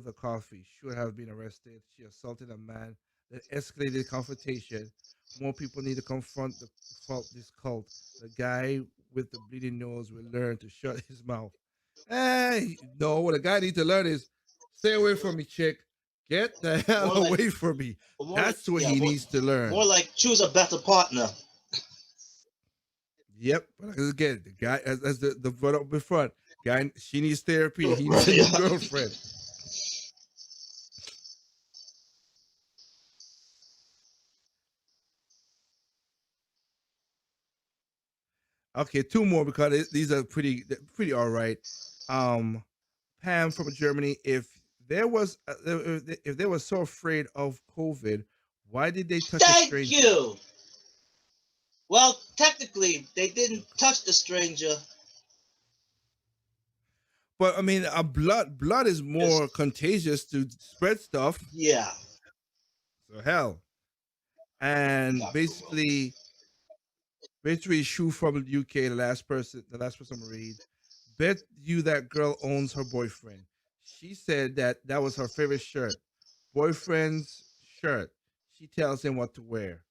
the coffee should have been arrested. She assaulted a man that escalated confrontation. More people need to confront this cult. The guy with the bleeding nose will learn to shut his mouth. Hey, no, what a guy needs to learn is stay away from me, chick. Get the hell More away like, from me. more like, That's what yeah, he needs to learn. more like choose a better partner. Yep. But again, the guy as the brought up in front, guy she needs therapy. He needs a Yeah. new girlfriend. Okay, two more because these are pretty all right. Um, Pam from Germany. If they were so afraid of COVID, why did they touch a Thank stranger? you. Well, technically, they didn't touch the stranger. But I mean, blood is more contagious to spread stuff. Yeah. So hell, and basically Shu from the UK, the last person to read. Bet you that girl owns her boyfriend. She said that was her favorite shirt. Boyfriend's shirt. She tells him what to wear.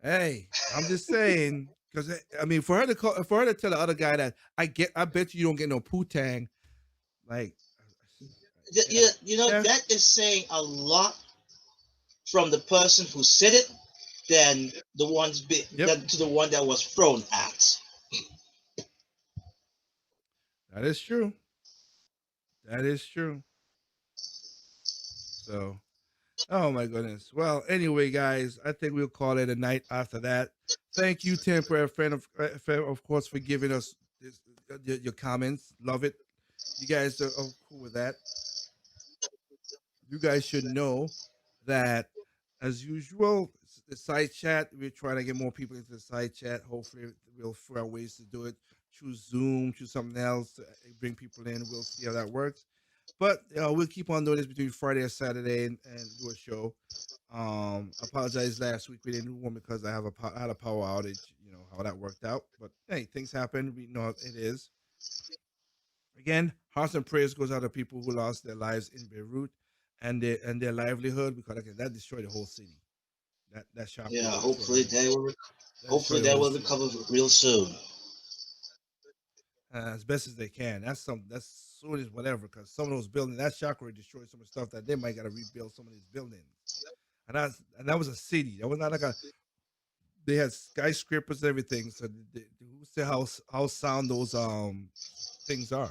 Hey, I'm just saying because I mean, for her to tell the other guy that I bet you don't get no poo-tang. Like, yeah. That is saying a lot from the person who said it than to the one that was thrown at. That is true. That is true. So, oh my goodness. Well, anyway, guys, I think we'll call it a night after that. Thank you, temporary friend of course, for giving us your comments. Love it. You guys are cool with that. You guys should know that, as usual, the side chat. We're trying to get more people into the side chat. Hopefully, we'll figure out ways to do it. Choose Zoom, choose something else to bring people in. We'll see how that works. But we'll keep on doing this between Friday and Saturday and do a show. I apologize last week we didn't do one because I had a power outage. You know how that worked out. But hey, things happen. We know it is. Again, hearts and prayers goes out to people who lost their lives in Beirut and their livelihood because again that destroyed the whole city. That shop. Yeah, will hopefully destroy you. That hopefully destroy they the whole will city recover real soon. as best as they can. That's soon as whatever, because some of those buildings, that shockwave destroyed some of the stuff that they might got to rebuild some of these buildings. And that was a city. That was not like a. They had skyscrapers and everything. So who said how sound those things are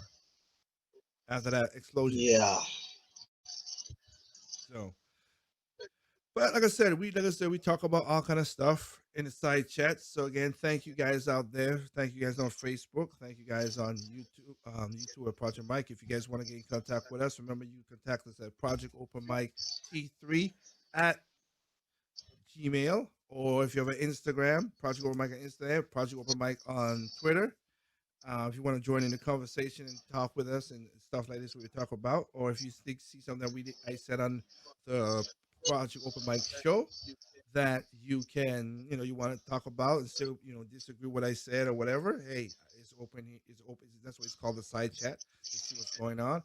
after that explosion? Yeah. So, but like I said, we talk about all kind of stuff in the side chat. So again, thank you guys out there. Thank you guys on Facebook. Thank you guys on YouTube at Project Mike. If you guys want to get in contact with us, remember you contact us at Project Open Mike T3 at Gmail, or if you have an Instagram, Project Open Mike on Instagram, Project Open Mike on Twitter. If you want to join in the conversation and talk with us and stuff like this, what we talk about, or if you see something that I said on the Project Open Mic show that you can, you want to talk about and still, disagree with what I said or whatever. Hey, it's open. It's open. That's what it's called, the side chat, to see what's going on.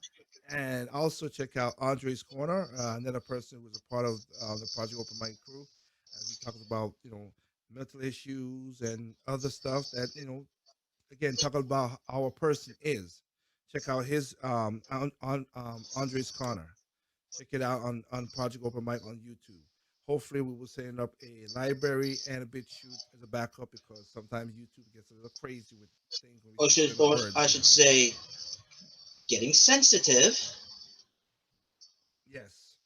And also check out Andre's Corner, another person who was a part of the Project Open Mic crew, as he talks about, mental issues and other stuff that, again, talking about how a person is. Check out his on Andre's Corner. Check it out on Project Open Mic on YouTube. Hopefully, we will set up a library and a bit shoot as a backup, because sometimes YouTube gets a little crazy with things when we say certain Or words. I should say, getting sensitive. Yes,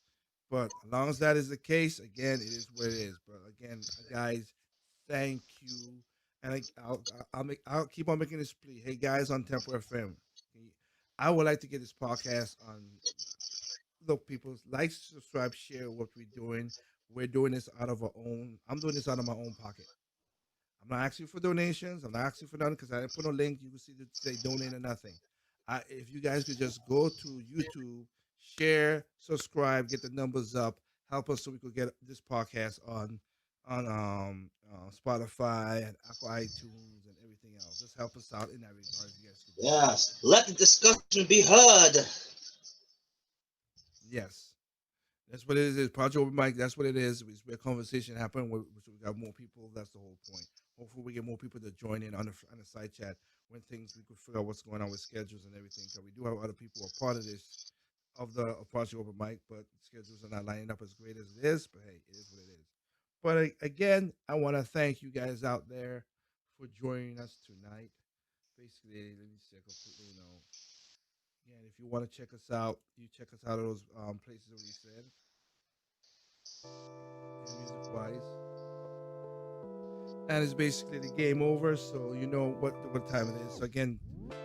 but as long as that is the case, again, it is what it is. But again, guys, thank you, and I'll keep on making this plea. Hey, guys, on Tempo FM, I would like to get this podcast on. Look, people, like, subscribe, share what we're doing. We're doing this out of our own. I'm doing this out of my own pocket. I'm not asking for donations. I'm not asking for nothing, because I didn't put no link. You can see that say donate or nothing. If you guys could just go to YouTube, share, subscribe, get the numbers up, help us so we could get this podcast on Spotify and Apple iTunes and everything else. Just help us out in that regard. If you guys could do that. Yes. Let the discussion be heard. Yes. That's what it is. Project Open Mic. That's what it is. It's where conversation happen. We got more people. That's the whole point. Hopefully, we get more people to join in on the side chat when things we could figure out what's going on with schedules and everything. Because we do have other people who are part of this of Project Open Mic, but schedules are not lining up as great as it is. But hey, it is what it is. But again, I want to thank you guys out there for joining us tonight. Basically, let me say completely, again, if you want to check us out, you check us out at those places that we said. Music wise. And it's basically the game over, so you know what time it is. So again,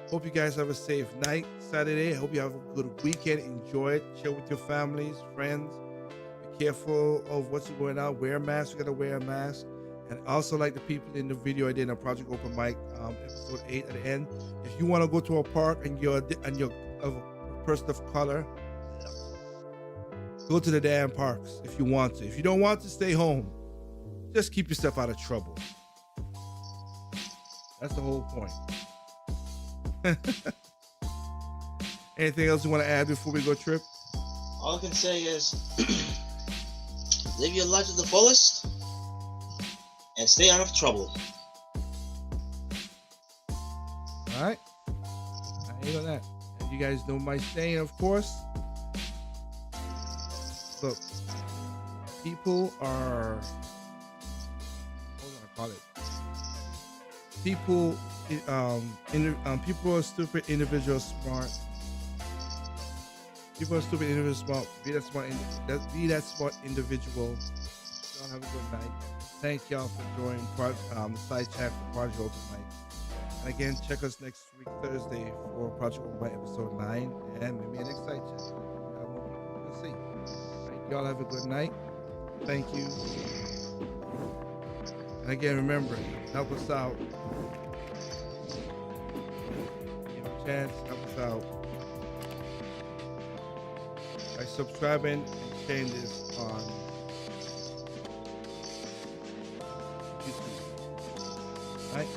hope you guys have a safe night, Saturday. I hope you have a good weekend. Enjoy it. Chill with your families, friends. Be careful of what's going on. Wear a mask. You gotta wear a mask. And also, like the people in the video I did on Project Open Mic, episode 8 at the end. If you want to go to a park and you're a person of color, go to the damn parks if you want to. If you don't want to, stay home. Just keep yourself out of trouble. That's the whole point. Anything else you want to add before we go, Trip? All I can say is live your life to the fullest and stay out of trouble. All right. I ain't on that. And you guys know my saying, of course. Look, people are, what do I call it? People, people are stupid, individuals smart. People are stupid, individuals smart. Be that smart individual. Y'all have a good night. Thank y'all for joining the side chat for Project Open Mic. And again, check us next week, Thursday, for Project Open Mic episode 9, and maybe a next side chat. We'll see. Right, y'all have a good night. Thank you. And again, remember, help us out. Give a chance, help us out by subscribing and sharing this on YouTube. All right?